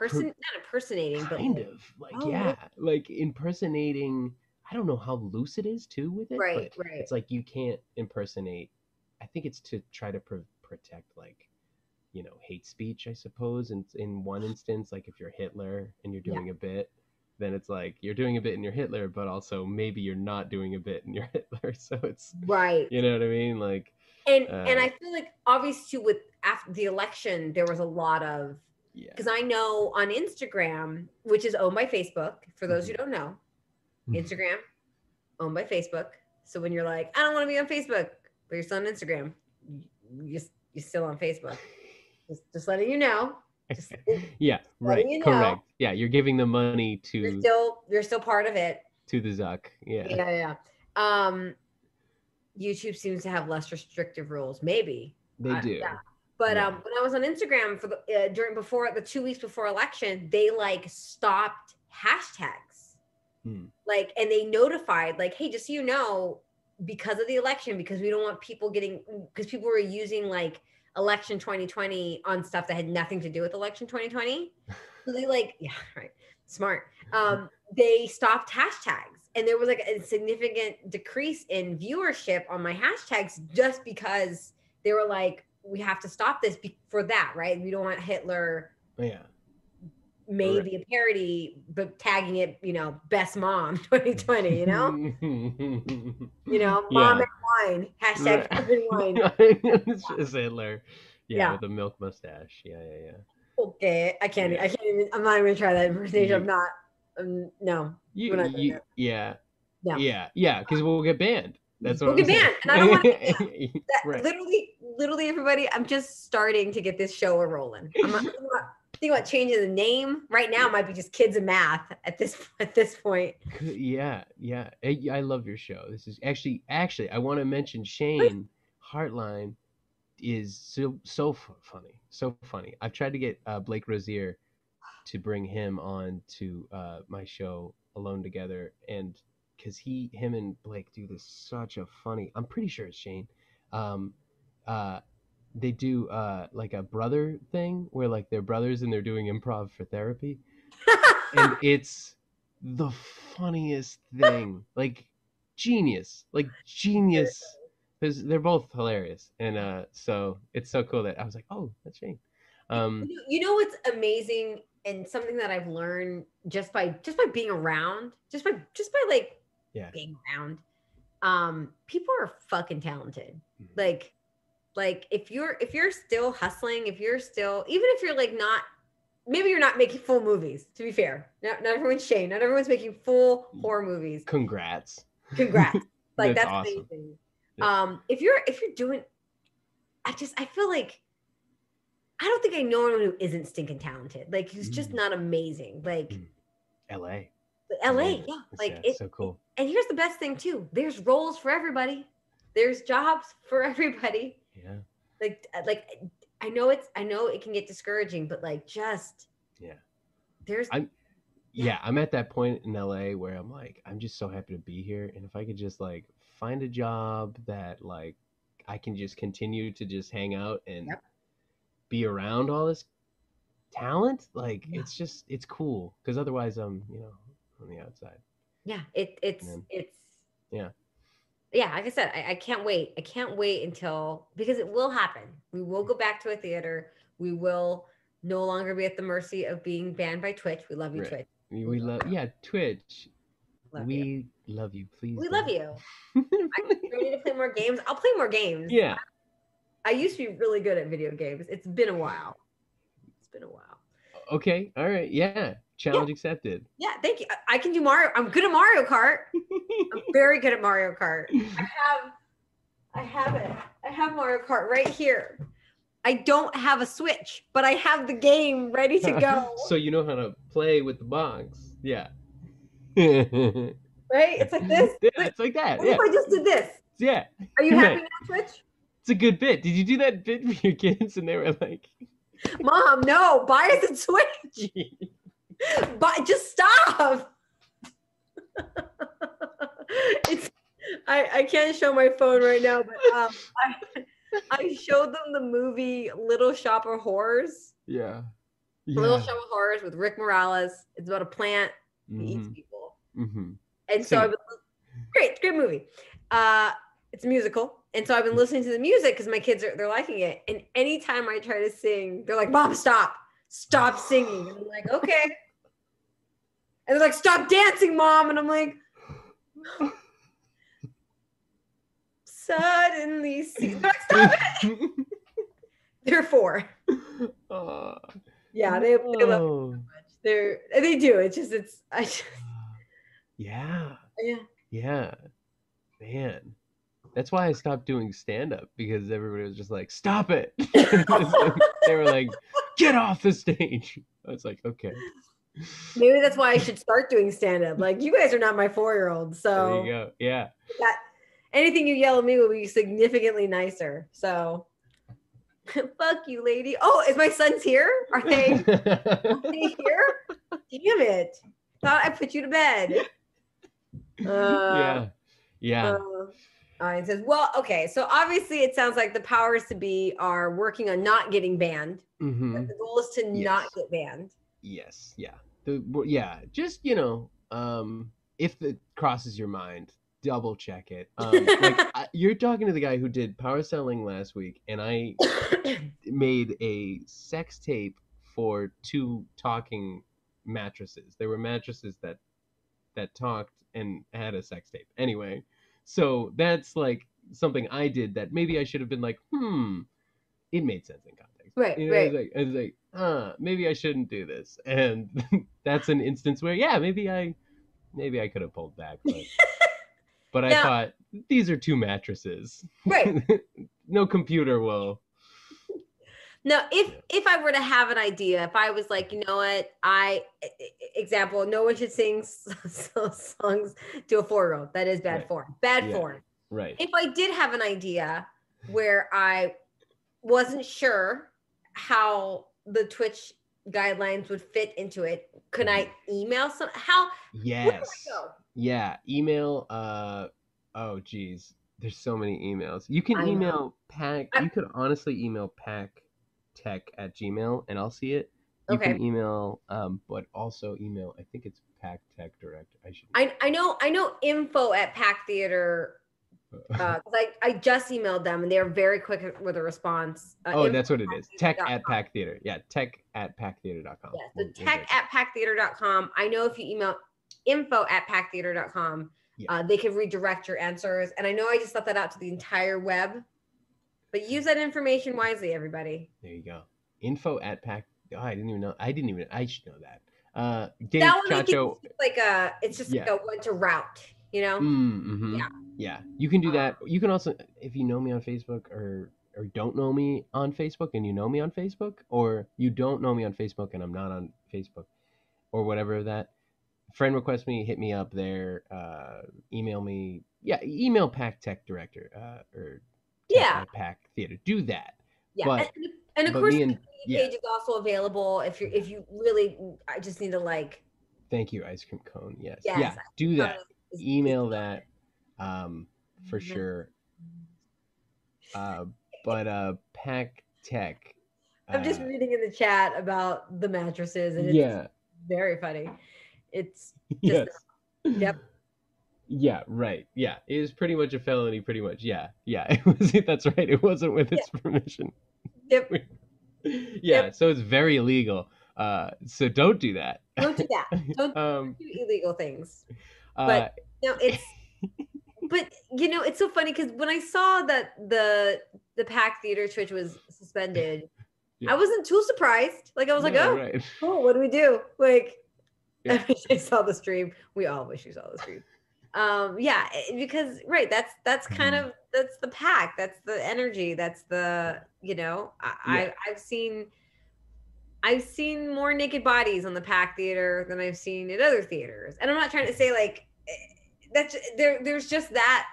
impersonating, kind of like like impersonating. I don't know how loose it is too with it, right. It's like you can't impersonate. I think it's to try to protect like hate speech, I suppose. And in one instance, like if you're Hitler and you're doing a bit, then it's like you're doing a bit and you're Hitler, but also maybe you're not doing a bit and you're Hitler. So it's right. You know what I mean? Like, and I feel like obviously with after the election, there was a lot of because I know on Instagram, which is owned by Facebook, for those who don't know, Instagram owned by Facebook. So when you're like, I don't want to be on Facebook, but you're still on Instagram, you're still on Facebook. Just letting you know. Right. Correct. Yeah, you're giving the money to. You're still part of it. To the Zuck. Yeah. YouTube seems to have less restrictive rules. Maybe they do. Yeah. But when I was on Instagram for the 2 weeks before election, they like stopped hashtags, like, and they notified like, hey, just so you know, because of the election, because we don't want people because people were using like election 2020 on stuff that had nothing to do with election 2020. So they smart. They stopped hashtags, and there was like a significant decrease in viewership on my hashtags just because they were like, we have to stop this for that, right? We don't want Hitler. Maybe a parody, but tagging it, best mom 2020, mom and wine, hashtag wine. It's just Hitler. With a milk mustache. Yeah. Okay, I can't even, I'm not even gonna try that impersonation. I'm not, no. Because we'll get banned. That's what we'll get banned, and I don't want to get banned. Right. Literally, everybody, I'm just starting to get this show rolling. I'm not thinking about changing the name right now. Might be just Kids and Math at this point. Yeah. I love your show. This is actually I want to mention Shane Hartline is so funny. I've tried to get Blake Rozier to bring him on to my show Alone Together, and because him and Blake do this such a funny. I'm pretty sure it's Shane. They do like a brother thing where like they're brothers and they're doing improv for therapy, and it's the funniest thing. Like genius. Because they're both hilarious, and so it's so cool that I was like, oh, that's Shane. What's amazing and something that I've learned just by being around, just by being around, people are fucking talented. Like if you're still hustling, if you're still, even if you're like not, maybe you're not making full movies, to be fair, not everyone's Shane, not everyone's making full horror movies. Congrats. Like that's awesome. amazing. If you're doing, I feel like I don't think I know anyone who isn't stinking talented. Like who's just not amazing. Like LA, yeah. Like it's so cool. And here's the best thing too. There's roles for everybody. There's jobs for everybody. Yeah. Like I know it can get discouraging, but like just I'm at that point in LA where I'm like, I'm just so happy to be here. And if I could just like find a job that like I can just continue to just hang out and be around all this talent, like it's cool. Because otherwise I'm, on the outside. Yeah. Yeah, like I said, I can't wait. I can't wait until, because it will happen. We will go back to a theater. We will no longer be at the mercy of being banned by Twitch. We love you, Twitch. We love, Twitch. Love you. Please. We love you. I'm ready to play more games. I'll play more games. Yeah. I used to be really good at video games. It's been a while. Okay. All right. Yeah. Challenge accepted. Yeah, thank you. I can do Mario. I'm good at Mario Kart. I'm very good at Mario Kart. I have it. I have Mario Kart right here. I don't have a Switch, but I have the game ready to go. So you know how to play with the box. Yeah. Right? It's like this. Yeah, it's like that. What Yeah. if I just did this? Yeah. Are you happy Right. now, Switch? It's a good bit. Did you do that bit for your kids? And they were like, Mom, no, buy us a Switch. Just stop. I can't show my phone right now, but I showed them the movie Little Shop of Horrors. Yeah. Little Shop of Horrors with Rick Morales. It's about a plant that eats people. And so I've been, great movie. It's a musical. And so I've been listening to the music because my kids they're liking it. And anytime I try to sing, they're like, Mom, stop singing. And I'm like, okay. And they're like, stop dancing, Mom. And I'm like, suddenly see. They're like, stop it. They're 4. Yeah, they love it so much. They do. Yeah. Yeah. Man. That's why I stopped doing stand-up, because everybody was just like, stop it. They were like, get off the stage. I was like, okay. Maybe that's why I should start doing stand-up. Like, you guys are not my 4-year-old, so there you go. Yeah. Anything you yell at me will be significantly nicer. So fuck you, lady. Oh, is my son's here? Are they here? Damn it. Thought I put you to bed. Yeah. It says, well, okay. So obviously it sounds like the powers to be are working on not getting banned. The goal is to not get banned. Yes. Yeah. Just, if it crosses your mind, double check it. You're talking to the guy who did power selling last week, and I made a sex tape for 2 talking mattresses. There were mattresses that talked and had a sex tape. Anyway, so that's like something I did that maybe I should have been like, it made sense in context. Right. I was like, maybe I shouldn't do this. And that's an instance where, maybe I could have pulled back, but I thought, these are 2 mattresses. Right. No computer will. Now, if I were to have an idea, if I was like, you know what, example, no one should sing songs to a 4-year-old. That is bad form. Bad form. Right. If I did have an idea where I wasn't sure how the Twitch guidelines would fit into it, could I email some? How? Yes. Where do I go? Yeah. Email. Oh, geez. There's so many emails. You can email Pack. You could honestly email packtech@gmail, and I'll see it. You can email, but also email. I think it's PackTech Direct. I know info@packtheater. I just emailed them and they're very quick with a response. That's what it is. Tech@packtheater. Yeah, tech@packtheater.com. Yeah, so tech@packtheater.com. I know if you email info@packtheater.com, they can redirect your answers. And I know I just left that out to the entire web, but use that information wisely, everybody. There you go. Info@pack. Oh, I didn't even know. I should know that. Dave that one Chacho. It's just like a one to route, Yeah. Yeah, you can do that. You can also, if you know me on Facebook or don't know me on Facebook and you know me on Facebook, or you don't know me on Facebook and I'm not on Facebook, or whatever that, friend request me, hit me up there, email me. Yeah, email Pack Tech Director or Pack Theater. Do that. Yeah, but, and of course the community page is also available if you really, I just need to like. Thank you, Ice Cream Cone. Yes. Yeah, do that. Email that. For sure. But Pack Tech. I'm just reading in the chat about the mattresses, and it's very funny. It's just yep. Yeah, right. Yeah, it was pretty much a felony. Pretty much. Yeah. It was. That's right. It wasn't with its permission. Yep. So it's very illegal. So don't do that. Don't do that. Don't do illegal things. But it's. But it's so funny because when I saw that the Pack Theater Twitch was suspended, I wasn't too surprised. Like I was cool. What do we do? Like, I wish I saw the stream. We all wish we saw the stream. Yeah, because right, that's kind of that's the pack, that's the energy, that's the I've seen more naked bodies on the pack theater than I've seen at other theaters, and I'm not trying to say like that's there's just that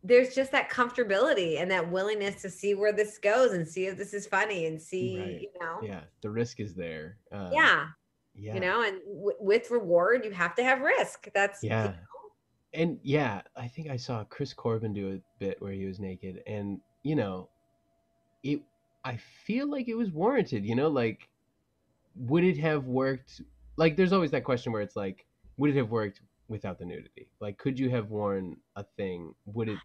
comfortability and that willingness to see where this goes and see if this is funny and see Yeah, the risk is there. Yeah. And with reward, you have to have risk. That's And I think I saw Chris Corbin do a bit where he was naked, and I feel like it was warranted. Like, would it have worked? Like, there's always that question where it's like, would it have worked without the nudity? Like, could you have worn a thing? Would it,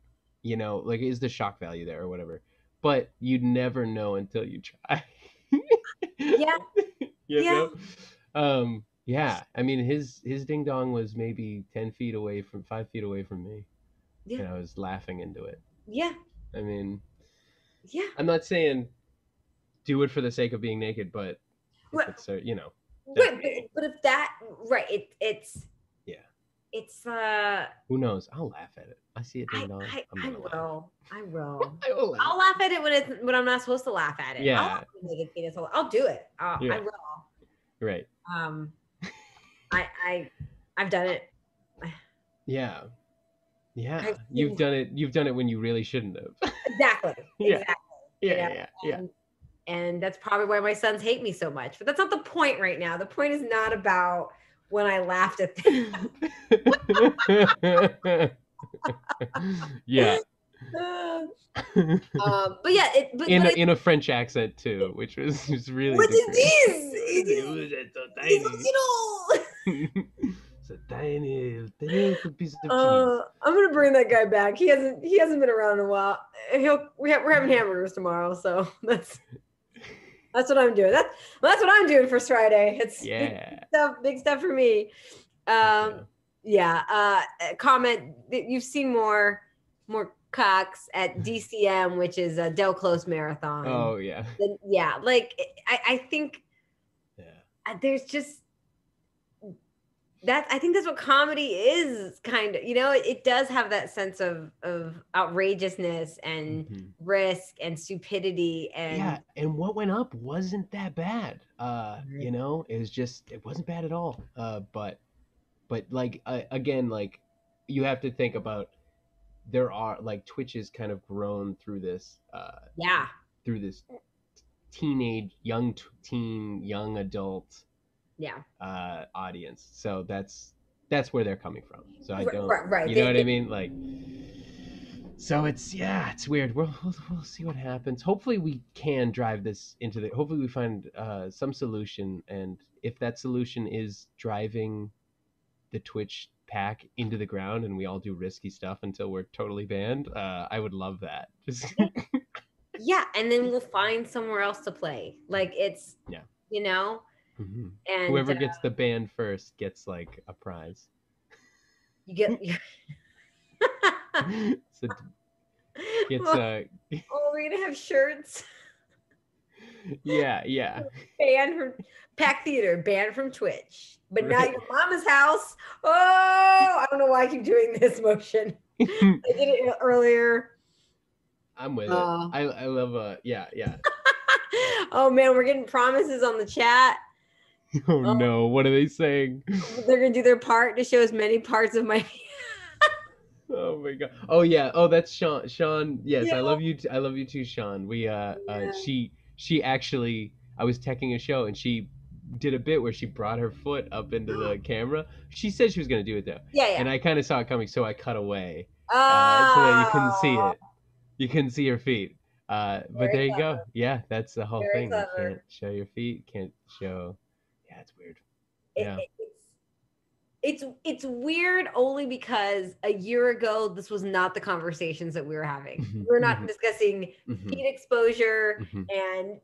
like, is the shock value there or whatever? But you'd never know until you try. Yeah. Yeah. I mean, his ding dong was maybe 5 feet away from me. Yeah. And I was laughing into it. Yeah. I mean, yeah. I'm not saying do it for the sake of being naked, but if it's, Right, but if that, it's who knows? I'll laugh at it. I see a ding dong. I will. I will laugh. I'll laugh at it when I'm not supposed to laugh at it. Yeah. I'll laugh at naked penis. I'll do it. I will. Right. I've done it. Yeah. You've done it when you really shouldn't have. Exactly. Yeah. And that's probably why my sons hate me so much. But that's not the point right now. The point is not about when I laughed at them. Yeah. But yeah, in a French accent too, which was really. What is this? It's so tiny. It's a tiny little piece of cheese. I'm gonna bring that guy back. He hasn't been around in a while. We're having hamburgers tomorrow, so that's what I'm doing. That's what I'm doing for Friday. It's big stuff for me. Comment. You've seen more cocks at DCM, which is a Del Close Marathon. Oh yeah. Like I think there's just I think that's what comedy is, kind of. It does have that sense of outrageousness and risk and stupidity and and what went up wasn't that bad. It wasn't bad at all. But like again, like you have to think about, there are like Twitch has kind of grown through this through this teenage young adult audience, so that's where they're coming from. So I don't right. You know what I mean? Like, so it's weird. We'll see what happens. Hopefully we can drive this into hopefully we find some solution, and if that solution is driving the Twitch pack into the ground and we all do risky stuff until we're totally banned, I would love that. Just and then we'll find somewhere else to play. Like, it's and whoever gets the band first gets like a prize. You get so gets we're gonna have shirts. Yeah. Banned from Pack Theater, banned from Twitch, but now your mama's house. Oh, I don't know why I keep doing this motion. I did it earlier. I'm with it. I love yeah. Oh man, we're getting promises on the chat. Oh no, what are they saying? They're gonna do their part to show as many parts of my Oh my god. Oh yeah. Oh, that's Sean. Sean, yes, I love you. I love you too, Sean. We she actually, I was teching a show and she did a bit where she brought her foot up into the camera. She said she was gonna do it though. Yeah. And I kind of saw it coming, so I cut away so that you couldn't see it. You couldn't see her feet. But there you go. Yeah, that's the whole thing. Clever. You can't show your feet. Can't show. Yeah, it's weird. It's weird only because a year ago this was not the conversations that we were having. We're not discussing heat exposure and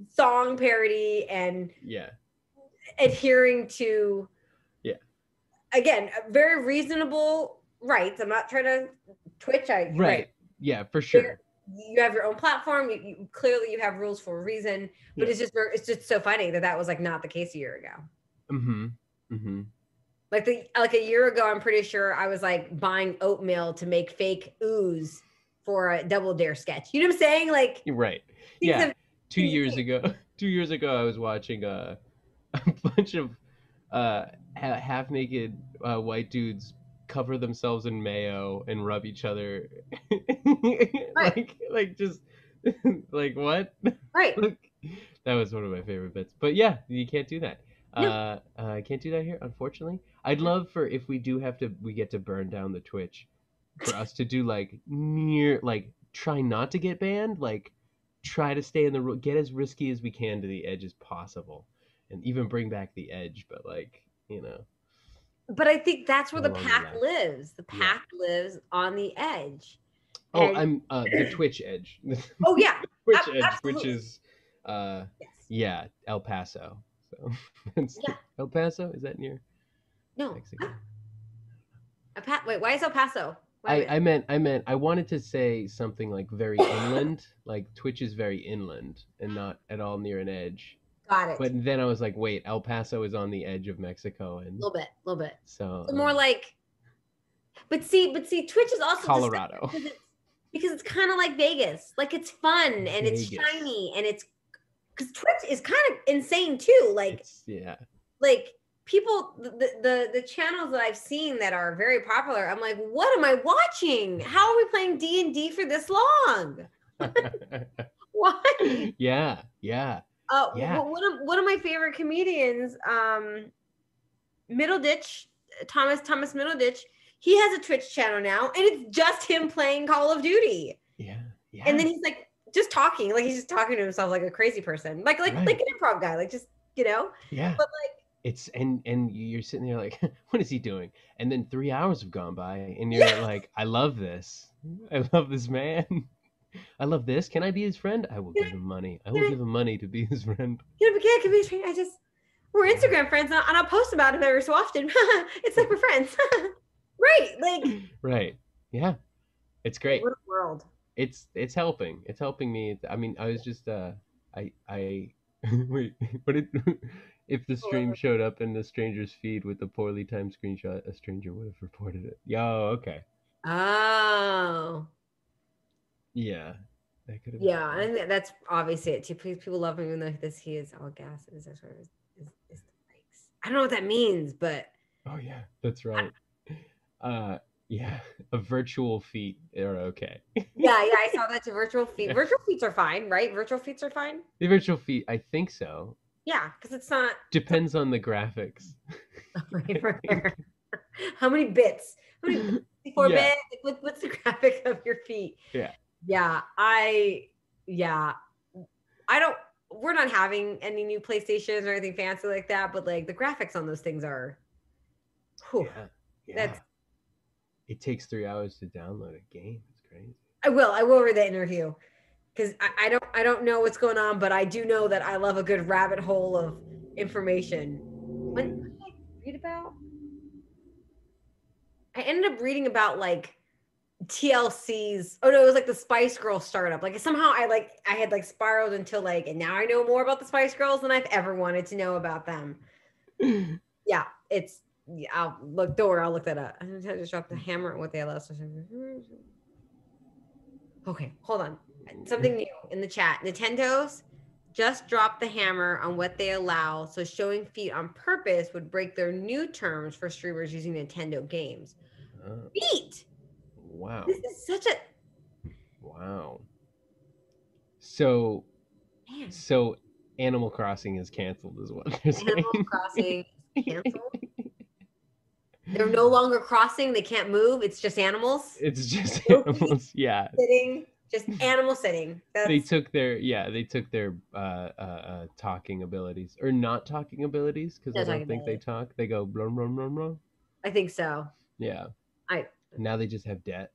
song parody and adhering to again, very reasonable rights. I'm not trying to Twitch. Right. Yeah, for sure. you have your own platform. Clearly you have rules for a reason, but Yeah. it's just so funny that was like not the case a year ago. Mm-hmm. Mm-hmm. Like a year ago, I'm pretty sure I was like buying oatmeal to make fake ooze for a Double Dare sketch. You know what I'm saying? Like, You're right. things Yeah. have- 2 years ago, 2 years ago, I was watching a bunch of half naked white dudes cover themselves in mayo and rub each other, Right. like just like what? Right. Like, that was one of my favorite bits. But yeah, you can't do that. No. I can't do that here, unfortunately. I'd love for if we do have to, we get to burn down the Twitch, for us to do like try not to get banned, like try to stay in the get as risky as we can to the edge as possible, and even bring back the edge, but like, you know. But I think that's where No the longer pack allowed. lives. The pack lives on the edge. Oh, And- I'm the Twitch edge. Oh yeah, Twitch edge, absolutely. which is Yes. yeah, El Paso. So it's Yeah. El Paso, is that near No. Mexico? Wait, why is El Paso? Wait a I minute. meant I wanted to say something like very inland, like Twitch is very inland and not at all near an edge. Got it. But then I was like, wait, El Paso is on the edge of Mexico, and A little bit. so So more like, but see, Twitch is also Colorado. because it's kind of like Vegas. Like it's fun and it's Vegas. shiny and it's because Twitch is kind of insane too. Like yeah, like people, the channels that I've seen that are very popular, I'm like, what am I watching? How are we playing D&D for this long? Why? yeah. Yeah. One of my favorite comedians, Middleditch, Thomas Middleditch, he has a Twitch channel now, and it's just him playing Call of Duty. Yeah. Yeah. And then he's like just talking, like he's just talking to himself like a crazy person, like Right. like an improv guy, like just, you know. Yeah. But like it's and you're sitting there like, what is he doing? And then 3 hours have gone by, and you're like, I love this. I love this man. I love this. Can I be his friend? I will give him money. I will give him money to be his friend. Yeah, can be. We're Instagram friends, and I'll post about him every so often. It's like we're friends, right? Like, right? Yeah, it's great. What a world! It's helping. It's helping me. I mean, I was just I wait. What did if the stream showed up in the stranger's feed with the poorly timed screenshot? A stranger would have reported it. Yo, okay. Oh. Yeah, that could have. Yeah, and that's obviously it too. Please, people love him even though this he is all gas. Is the brakes? I don't know what that means, but oh yeah, that's right. Yeah, a virtual feet are okay. yeah, I saw that too. Virtual feet. Yeah. Virtual feets are fine, right? Virtual feets are fine. The virtual feet, I think so. Yeah, because it's not. Depends on the graphics. How many bits? How many 64 bits? What's the graphic of your feet? Yeah. Yeah, I don't. We're not having any new PlayStations or anything fancy like that, but like the graphics on those things are. Whew, yeah. It takes 3 hours to download a game. It's crazy. I will read that interview because I don't know what's going on, but I do know that I love a good rabbit hole of information. What did I read about? I ended up reading about like TLC's. Oh no, it was like the Spice Girls startup. Like somehow I had like spiraled until like, and now I know more about the Spice Girls than I've ever wanted to know about them. Yeah, it's. Yeah, I'll look. Don't worry, I'll look that up. I just dropped the hammer on what they allow. Okay, hold on. Something new in the chat. Nintendo's just dropped the hammer on what they allow. So showing feet on purpose would break their new terms for streamers using Nintendo games. Feet. Wow. This is such a. Wow. So. Man. So, Animal Crossing is canceled, is what they're saying. Animal Crossing is canceled. They're no longer crossing. They can't move. It's just animals. It's just animals. Yeah. Sitting. Just animal sitting. They took their talking abilities or not talking abilities because I don't think they talk. They go blah blah blah blah. I think so. Yeah. Now they just have debt.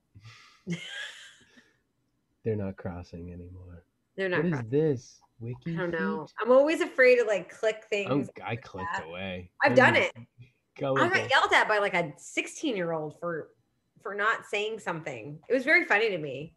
They're not crossing anymore. They're not. What is this? Wiki? I don't know. I'm always afraid to like click things. I clicked away. I've done it. Gullible. I got yelled at by like a 16-year-old for not saying something. It was very funny to me.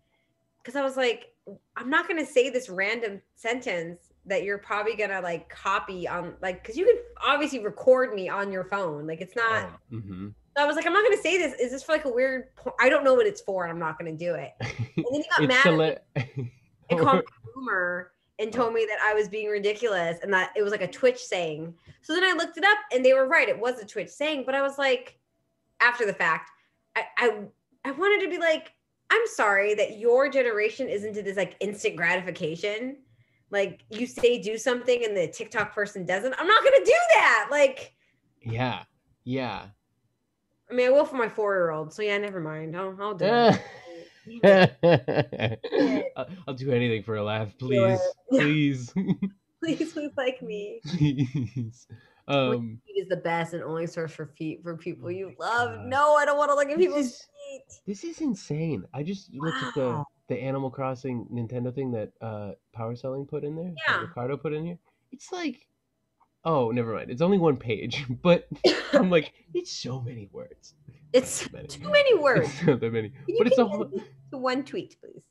because I was like, I'm not gonna say this random sentence that you're probably gonna like copy on, like, because you can obviously record me on your phone. Like, it's not. Oh, mm-hmm. So I was like, I'm not gonna say this. Is this for like a weird? I don't know what it's for, and I'm not gonna do it. And then he got mad at me and called me a boomer and told me that I was being ridiculous and that it was like a Twitch saying. So then I looked it up, and they were right. It was a Twitch saying, but I was like, after the fact, I wanted to be like, I'm sorry that your generation is into this like instant gratification. Like, you say do something and the TikTok person doesn't. I'm not gonna do that. Like, yeah. I mean, I will for my 4-year-old. So yeah, never mind. I'll do it. I'll do anything for a laugh, please. Please. Please like me. Please. Feet is the best and only source for feet for people you love. No, I don't want to look at people's feet. This is insane. I just looked at the Animal Crossing Nintendo thing that Power Selling put in there. Yeah. Ricardo put in here. It's like, oh, never mind. It's only one page, but I'm like, it's so many words. It's too many words. It's not that many. But it's a whole one tweet, please.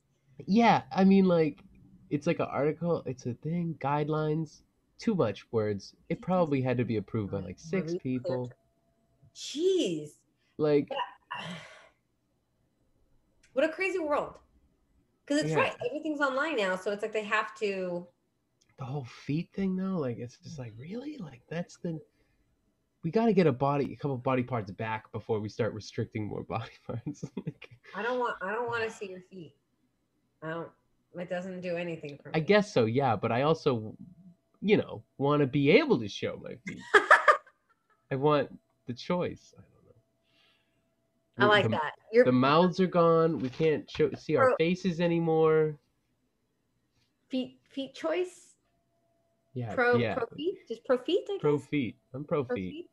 Yeah, I mean, like, it's like an article. It's a thing. Guidelines. Too much words. It probably had to be approved by like 6 people. Jeez. Like, what a crazy world. Because it's right. Everything's online now, so it's like they have to. The whole feet thing, though, like, it's just like, really? Like, that's the. We got to get a couple body parts back before we start restricting more body parts. Like, I don't want to see your feet. It doesn't do anything for me. I guess so, yeah, but I also, want to be able to show my feet. I want the choice. I don't know. I like that. The mouths are gone. We can't see our faces anymore. Feet choice? Yeah. Pro feet? Just pro feet, I guess? Pro feet. I'm pro feet.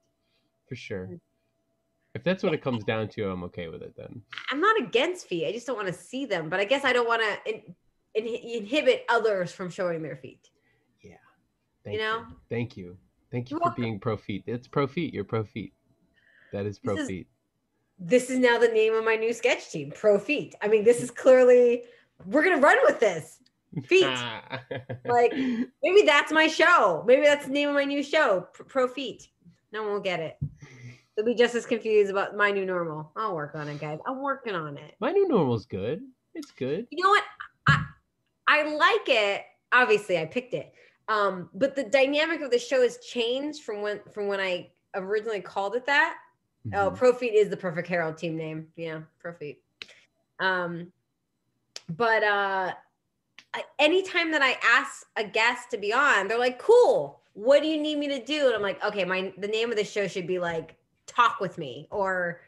For sure. If that's what it comes down to, I'm okay with it then. I'm not against feet. I just don't want to see them. But I guess I don't want to inhibit others from showing their feet. Yeah. Thank you. Thank you for being pro feet. It's pro feet. You're pro feet. That is pro feet. This is now the name of my new sketch team, Pro Feet. I mean, this is clearly, we're going to run with this. Feet. Like, maybe that's my show. Maybe that's the name of my new show, Pro Feet. No one will get it. They'll be just as confused about my new normal. I'll work on it, guys. I'm working on it. My new normal's good. It's good. You know what? I like it. Obviously, I picked it. But the dynamic of the show has changed from when I originally called it that. Mm-hmm. Oh, Pro Feet is the perfect Herald team name. Yeah, Pro Feet. But anytime that I ask a guest to be on, they're like, "Cool. What do you need me to do?" And I'm like, "Okay, the name of the show should be like Talk with Me or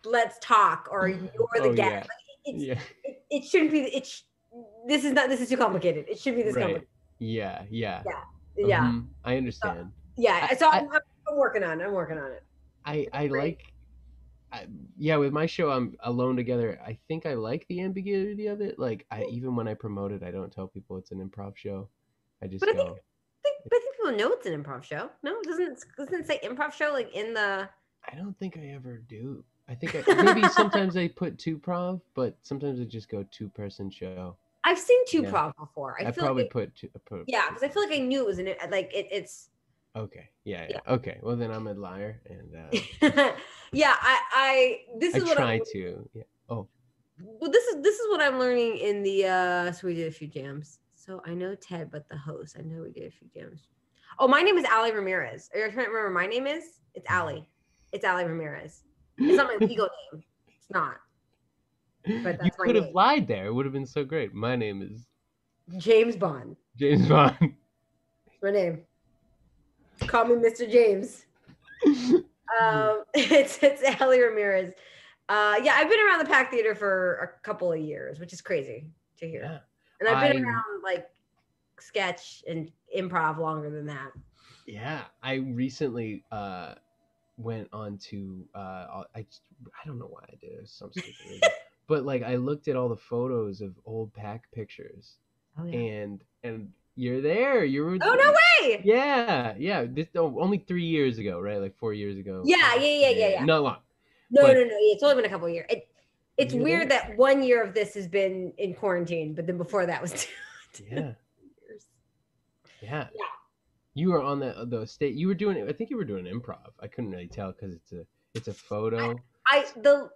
Let's Talk or You're the Guest." Yeah. It shouldn't be. This is too complicated. It should be this complicated. Yeah. I understand. So I'm working on it. I'm working on it. With my show, I'm Alone Together. I think I like the ambiguity of it. Like, even when I promote it, I don't tell people it's an improv show. I just go. I think people know it's an improv show. No, doesn't it say improv show like in the? I don't think I ever do. I think maybe sometimes I put 2-prov, but sometimes I just go 2-person show. I've seen 2-prov before. I probably put yeah, because I feel like I knew it was it's. Okay. Yeah. Okay. Well, then I'm a liar, and yeah, this is what I try to. Yeah. Oh. Well, this is what I'm learning in the. So we did a few jams. So I know Ted, but the host, I know we did a few jams. Oh, my name is Alli Ramirez. Are you trying to remember my name is? It's Alli. It's Alli Ramirez. It's not my legal name. It's not. But that's you could have lied there. It would have been so great. My name is James Bond. James Bond. That's my name. Call me Mr. James. It's Alli Ramirez. I've been around the Pack Theater for a couple of years, which is crazy to hear. Yeah. And I've been around like sketch and improv longer than that. Yeah, I recently went on to I don't know why I did it. Some stupid reason. But like I looked at all the photos of old Pack pictures. Oh, yeah. And you're there. You were. Oh no way! Yeah. This only 3 years ago, right? Like 4 years ago. Yeah. Not long. No. It's only been a couple of years. It's weird that 1 year of this has been in quarantine, but then before that was 2 Yeah. years. Yeah. You were on the state. You were doing. I think you were doing improv. I couldn't really tell because it's a photo. The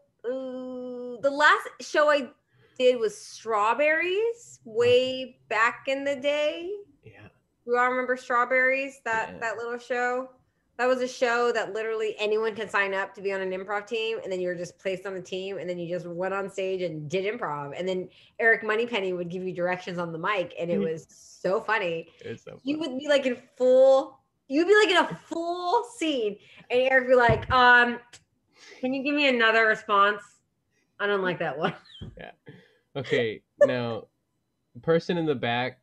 last show I did was Strawberries way back in the day. Yeah. You all remember Strawberries? That Yeah. that little show? That was a show that literally anyone can sign up to be on an improv team, and then you were just placed on the team, and then you just went on stage and did improv. And then Eric Moneypenny would give you directions on the mic, and it was so funny. It's so funny. You would be like in full, you'd be like in a full scene, and Eric would be like, can you give me another response? I don't like that one. Yeah. Okay. Now, the person in the back,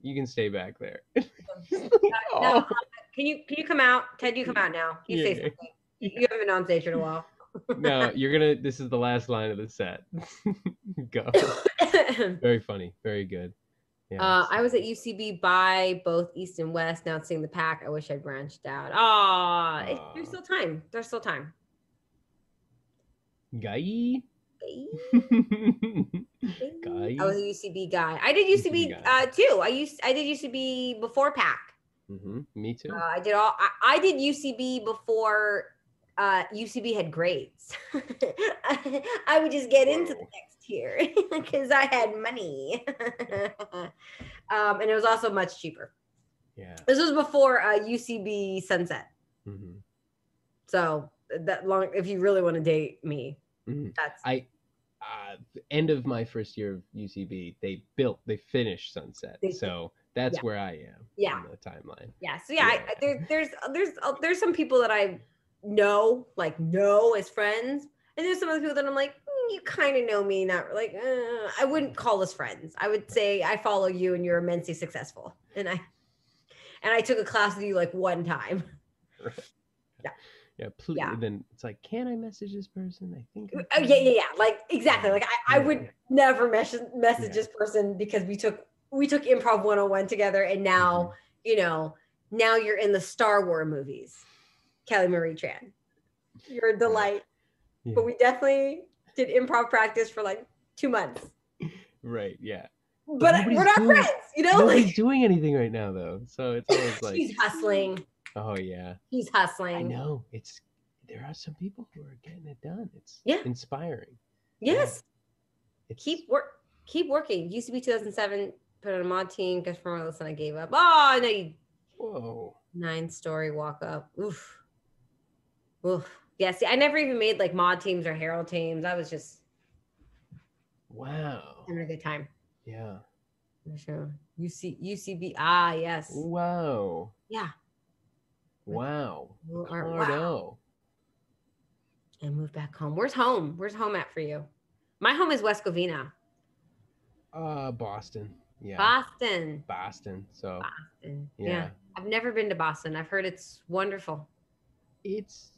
you can stay back there. No, can you come out? Ted, you come out now. You say something. You haven't been on stage in a while. No, this is the last line of the set. Go. Very funny. Very good. Yeah, I was at UCB by both East and West. Now seeing the pack. I wish I'd branched out. There's still time. There's still time. Guy. Guy. I was a UCB guy. I did UCB too. I did UCB before pack. Me too. I did UCB before UCB had grades. I would just get into the next tier because I had money. And it was also much cheaper. Yeah. This was before UCB Sunset. So that long, if you really want to date me, that's end of my first year of UCB, they finished Sunset. So that's where I am on the timeline. Yeah. So there's some people that I know as friends, and there's some other people that I'm like, you kind of know me, not like I wouldn't call us friends. I would say I follow you and you're immensely successful, and I took a class with you like one time. Right. Yeah, please. Yeah. Then it's like, can I message this person? I think. Yeah. Like exactly. Like I would never message this person because we took improv 101 together, and now now you're in the Star Wars movies. Kelly Marie Tran, you're a delight. Yeah. But we definitely did improv practice for like 2 months. Right. Yeah. But we're not friends. Nobody's doing anything right now though, so it's always like he's hustling. Oh yeah, he's hustling. I know. There are some people who are getting it done. It's inspiring. Yes. Yeah. Keep working. UCB 2007 put on a mod team. Guess from my list and I gave up. Oh no! Whoa. 9-story walk up. Oof. Yeah. See, I never even made like mod teams or Herald teams. I was just having a good time. Yeah. Sure. UCB. Ah, yes. Wow. Yeah. Wow. Wow. And move back home. Where's home? Where's home at for you? My home is West Covina. Boston. Yeah. Boston. So. Boston. Yeah. I've never been to Boston. I've heard it's wonderful. It's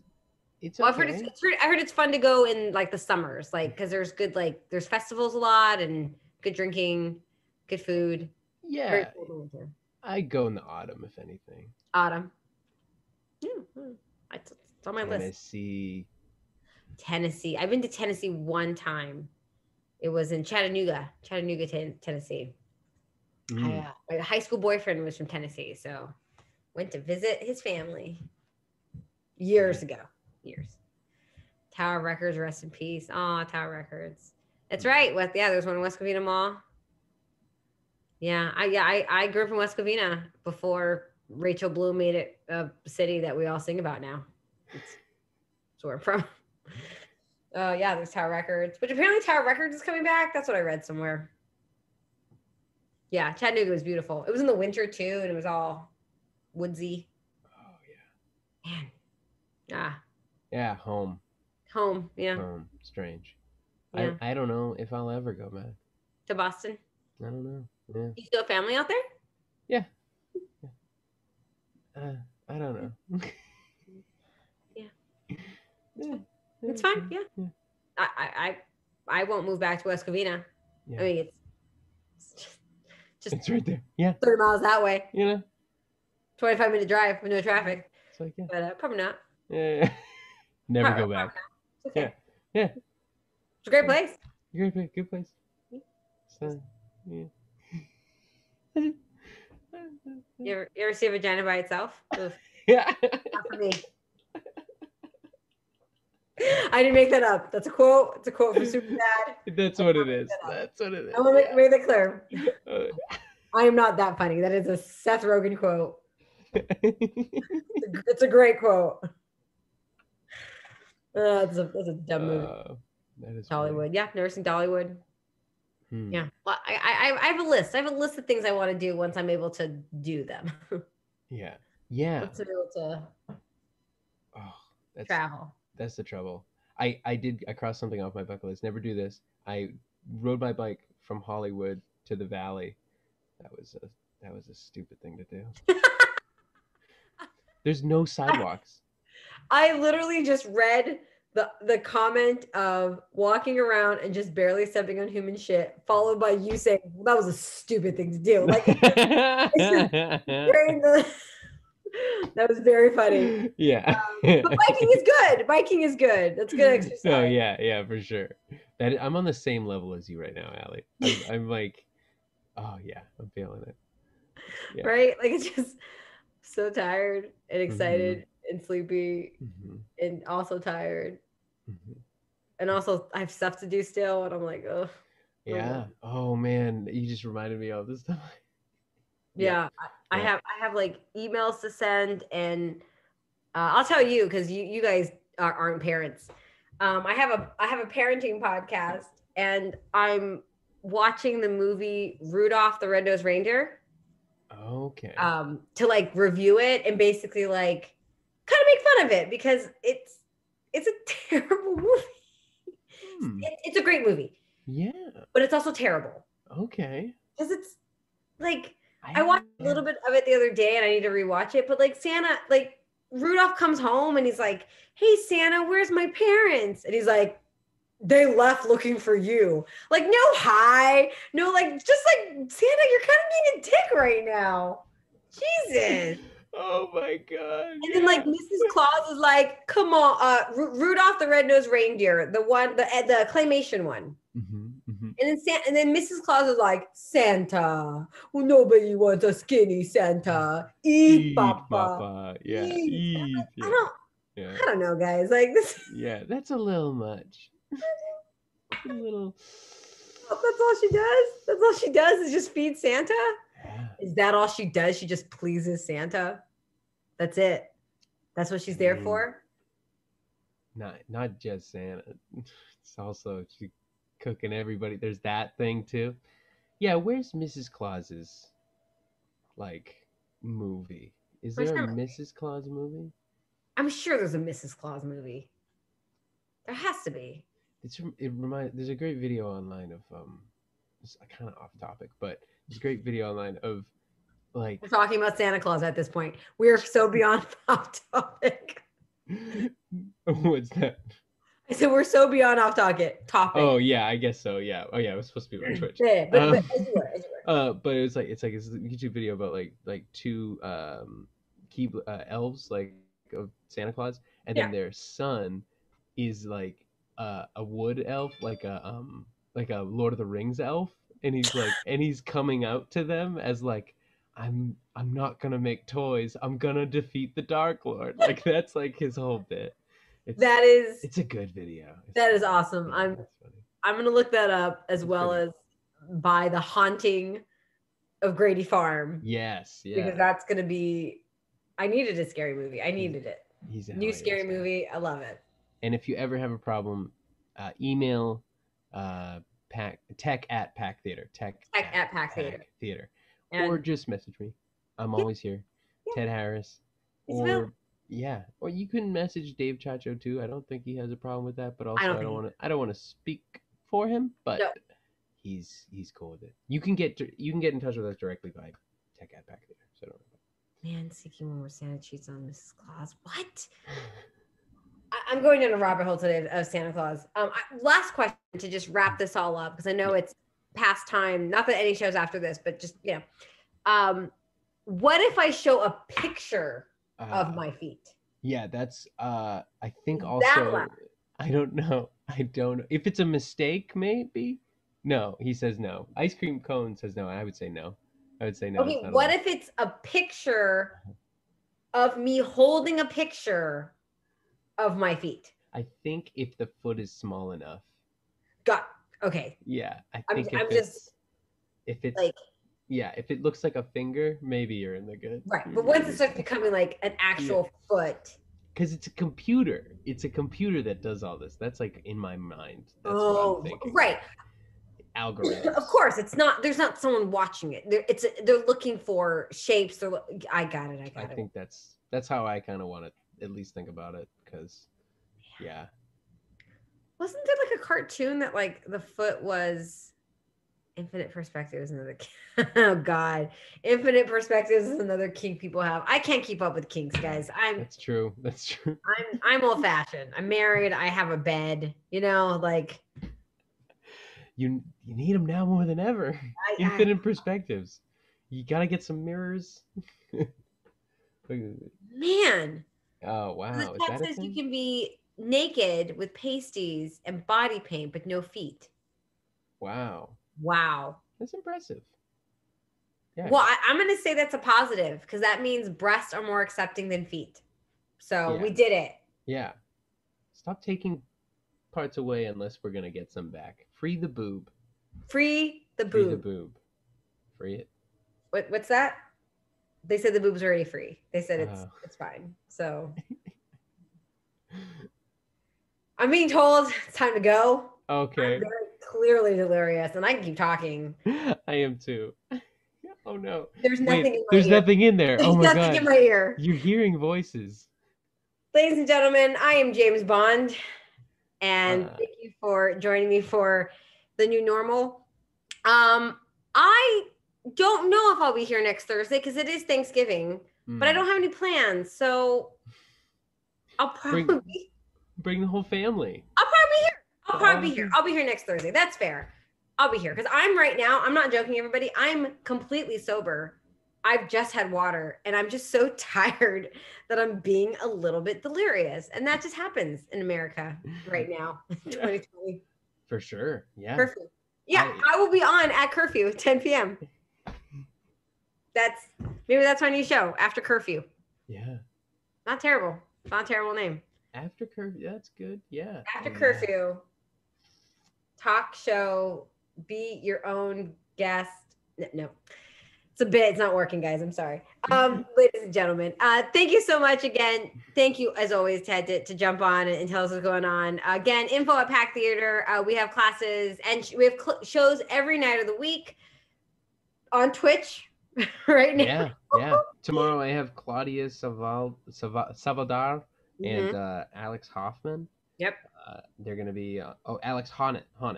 well, I've heard it's fun to go in like the summers, like because there's good there's festivals a lot and good drinking, good food. Yeah. Very cold winter. I go in the autumn, if anything. Autumn. It's on my list. Tennessee. I've been to Tennessee one time. It was in Chattanooga, Tennessee. My high school boyfriend was from Tennessee, so went to visit his family years ago. Tower Records, rest in peace. Oh, Tower Records. That's right. There's one in West Covina Mall. Yeah, I grew up in West Covina before Rachel Bloom made it a city that we all sing about now. That's where I'm from. There's Tower Records, which apparently Tower Records is coming back. That's what I read somewhere. Yeah, Chattanooga was beautiful. It was in the winter too, and it was all woodsy. Oh yeah. Man. Ah. Yeah, home. Yeah. Home. Strange. Yeah. I don't know if I'll ever go back to Boston. I don't know. Yeah. You still have family out there? Yeah. I don't know. Yeah. It's fine. Yeah. I won't move back to West Covina. Yeah. I mean, it's right there. Yeah. 30 miles that way. 25-minute drive with no traffic. It's like, yeah. But probably not. Yeah. Never go back. Okay. Yeah. It's a great place. Good place. So, yeah. You ever see a vagina by itself? Oof, Yeah. not for me. I didn't make that up. That's a quote. It's a quote from Superbad. That's what it is. That's what it is. I want to make that clear. Uh, I am not that funny. That is a Seth Rogen quote. It's a great quote. That's a dumb movie. That is Dollywood. funny. Yeah, never seen Dollywood. Yeah. Well, I have a list. I have a list of things I want to do once I'm able to do them. Yeah. Yeah. Once I'm able to travel. That's the trouble. I crossed something off my bucket list. Never do this. I rode my bike from Hollywood to the Valley. That was a stupid thing to do. There's no sidewalks. I literally just read the comment of walking around and just barely stepping on human shit, followed by you saying, well, that was a stupid thing to do. Like, that was very funny. Yeah. But biking is good. Biking is good. That's good exercise. Oh yeah, for sure. I'm on the same level as you right now, Allie. I'm like, oh yeah, I'm feeling it. Yeah. Right? Like, it's just so tired and excited and sleepy and also tired. And also I have stuff to do still, and I'm like, oh yeah. Oh man, you just reminded me of this stuff. Yeah. I have like emails to send, and I'll tell you, because you guys aren't parents. I have a parenting podcast, and I'm watching the movie Rudolph the Red-Nosed Reindeer. Okay. To like review it and basically like kind of make fun of it, because it's a terrible movie. It's a great movie. Yeah. But it's also terrible. Okay. Because it's like, I watched a little bit of it the other day and I need to rewatch it. But like Rudolph comes home and he's like, hey, Santa, where's my parents? And he's like, they left looking for you. Like, no hi. No, like, just like, Santa, you're kind of being a dick right now. Jesus. Oh my God. And then like Mrs. Claus is like, come on, Rudolph the Red-Nosed Reindeer, the claymation one. And then Mrs. Claus is like, Santa, well, nobody wants a skinny Santa. Eat, Papa. Yeah. Eat. I don't know, guys. Like this. Yeah, that's a little much. A little. That's all she does. That's all she does is just feed Santa. Yeah. Is that all she does? She just pleases Santa. That's it. That's what she's there for. Not just Santa. It's also she cooking everybody. There's that thing too. Yeah, where's Mrs. Claus's like movie? Is there a Mrs. Claus movie? I'm sure there's a Mrs. Claus movie. There has to be. There's a great video online of it's kind of off topic, but there's a great video online of like we're talking about Santa Claus at this point. We are so beyond off topic. What's that? I said we're so beyond off topic. Oh yeah, I guess so. Yeah. Oh yeah, it was supposed to be on Twitch. Yeah, but as you were. But it's a YouTube video about like two elves like of Santa Claus, and then their son is like a wood elf, like a Lord of the Rings elf, and he's coming out to them as like, I'm not gonna make toys, I'm gonna defeat the Dark Lord. Like that's like his whole bit. It's a good video. That is awesome. I'm gonna look that up as well as buy The Haunting of Grady Farm. Yes, yeah. Because that's gonna be. I needed a scary movie. I needed it. He's a new scary movie. I love it. And if you ever have a problem, email tech at Pack Theater. Tech at Pack Theater. Or just message me. I'm always here. Yeah. Ted Harris. Or you can message Dave Chacho too. I don't think he has a problem with that, but also I don't want to speak for him, but he's cool with it. You can get in touch with us directly by tech at Pack Theater. So don't worry about it. Man, seeking one more Santa cheats on Mrs. Claus. What? I'm going down a rabbit hole today of Santa Claus. Last question to just wrap this all up, because I know it's past time. Not that any shows after this, but just what if I show a picture of my feet? Yeah, that's I think also I don't know. I don't know. If it's a mistake, maybe. No, he says no. Ice cream cone says no. I would say no. I would say no. It's Okay, not what allowed. if it's a picture of me holding a picture of my feet? I think if the foot is small enough. Got okay. Yeah, I I'm, think I'm just if it's like yeah, if it looks like a finger, maybe you're in the good. right, You're but once it good. starts becoming like an actual foot, Because it's a computer. It's a computer that does all this. That's like in my mind. That's what I'm oh, thinking. right. Algorithms. Of course, it's not. There's not someone watching it. They're looking for shapes. I got it. I think that's how I kind of want to at least think about it. Because yeah, Wasn't there like a cartoon that like the foot was infinite perspectives? Another oh god, infinite perspectives is another kink people have. I can't keep up with kinks, guys. that's true. That's true. I'm old fashioned. I'm married. I have a bed. You know, like You need them now more than ever. Infinite perspectives. You gotta get some mirrors. Man. Oh wow! The Is text that a says you thing? can be naked with pasties and body paint, but no feet. Wow, Wow. that's impressive. Yeah. Well, I'm going to say that's a positive because that means breasts are more accepting than feet. So we did it. Yeah. Stop taking parts away unless we're gonna get some back. Free the boob. Free the Free boob. the boob. Free it. What's that? They said the boob's already free. They said it's fine. So I'm being told it's time to go. Okay. I'm very clearly delirious, and I can keep talking. I am too. Oh no. There's nothing in my There's ear. nothing in there. There's oh my nothing god. in my ear. You're hearing voices. Ladies and gentlemen, I am James Bond, and thank you for joining me for the new normal. I don't know if I'll be here next Thursday because it is Thanksgiving, but I don't have any plans, so I'll probably bring the whole family. I'll probably be here. I'll be here next Thursday. That's fair. I'll be here because I'm not joking, everybody. I'm completely sober. I've just had water and I'm just so tired that I'm being a little bit delirious. And that just happens in America right now, 2020. For sure. Yeah. Curfew. Yeah, I will be on at curfew, 10 p.m. Maybe that's my new show, After Curfew. Yeah. Not terrible. Not a terrible name. After Curfew. That's good. Yeah. After Curfew. Talk show. Be your own guest. No. It's a bit. It's not working, guys. I'm sorry. Ladies and gentlemen, thank you so much again. Thank you, as always, Ted, to jump on and tell us what's going on. Again, info at Pack Theater. We have classes and we have shows every night of the week on Twitch right now. Yeah. Tomorrow I have Claudia Savaldar and Alex Hoffman. Yep. They're going to be, Alex Honnett. I'm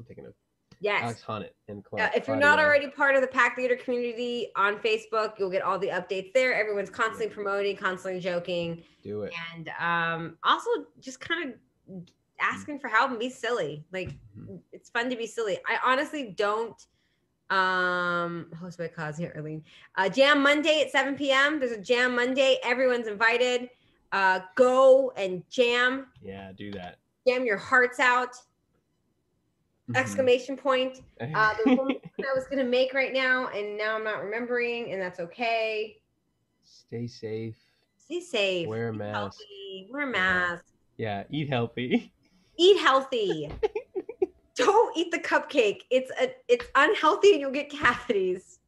thinking of. Yes. Alex Honnett and if you're not already part of the Pack Theater community on Facebook, you'll get all the updates there. Everyone's constantly promoting, constantly joking. Do it. And also just kind of asking for help and be silly. Like it's fun to be silly. I honestly don't host by cause here, Arlene. Jam Monday at 7 p.m. There's a Jam Monday. Everyone's invited. Go and jam. Yeah, do that. Jam your hearts out. Exclamation point. There's one I was going to make right now, and now I'm not remembering, and that's okay. Stay safe. Stay safe. Wear a mask. Healthy. Wear a mask. Yeah, eat healthy. Eat healthy. Don't eat the cupcake. It's unhealthy, and you'll get cavities.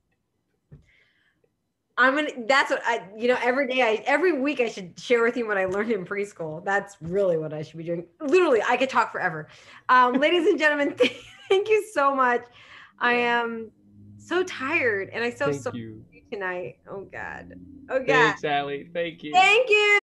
That's what every week I should share with you what I learned in preschool. That's really what I should be doing. Literally, I could talk forever. Ladies and gentlemen, thank you so much. I am so tired and I so sorry tonight. Oh God. Thanks, Alli. Thank you. Thank you.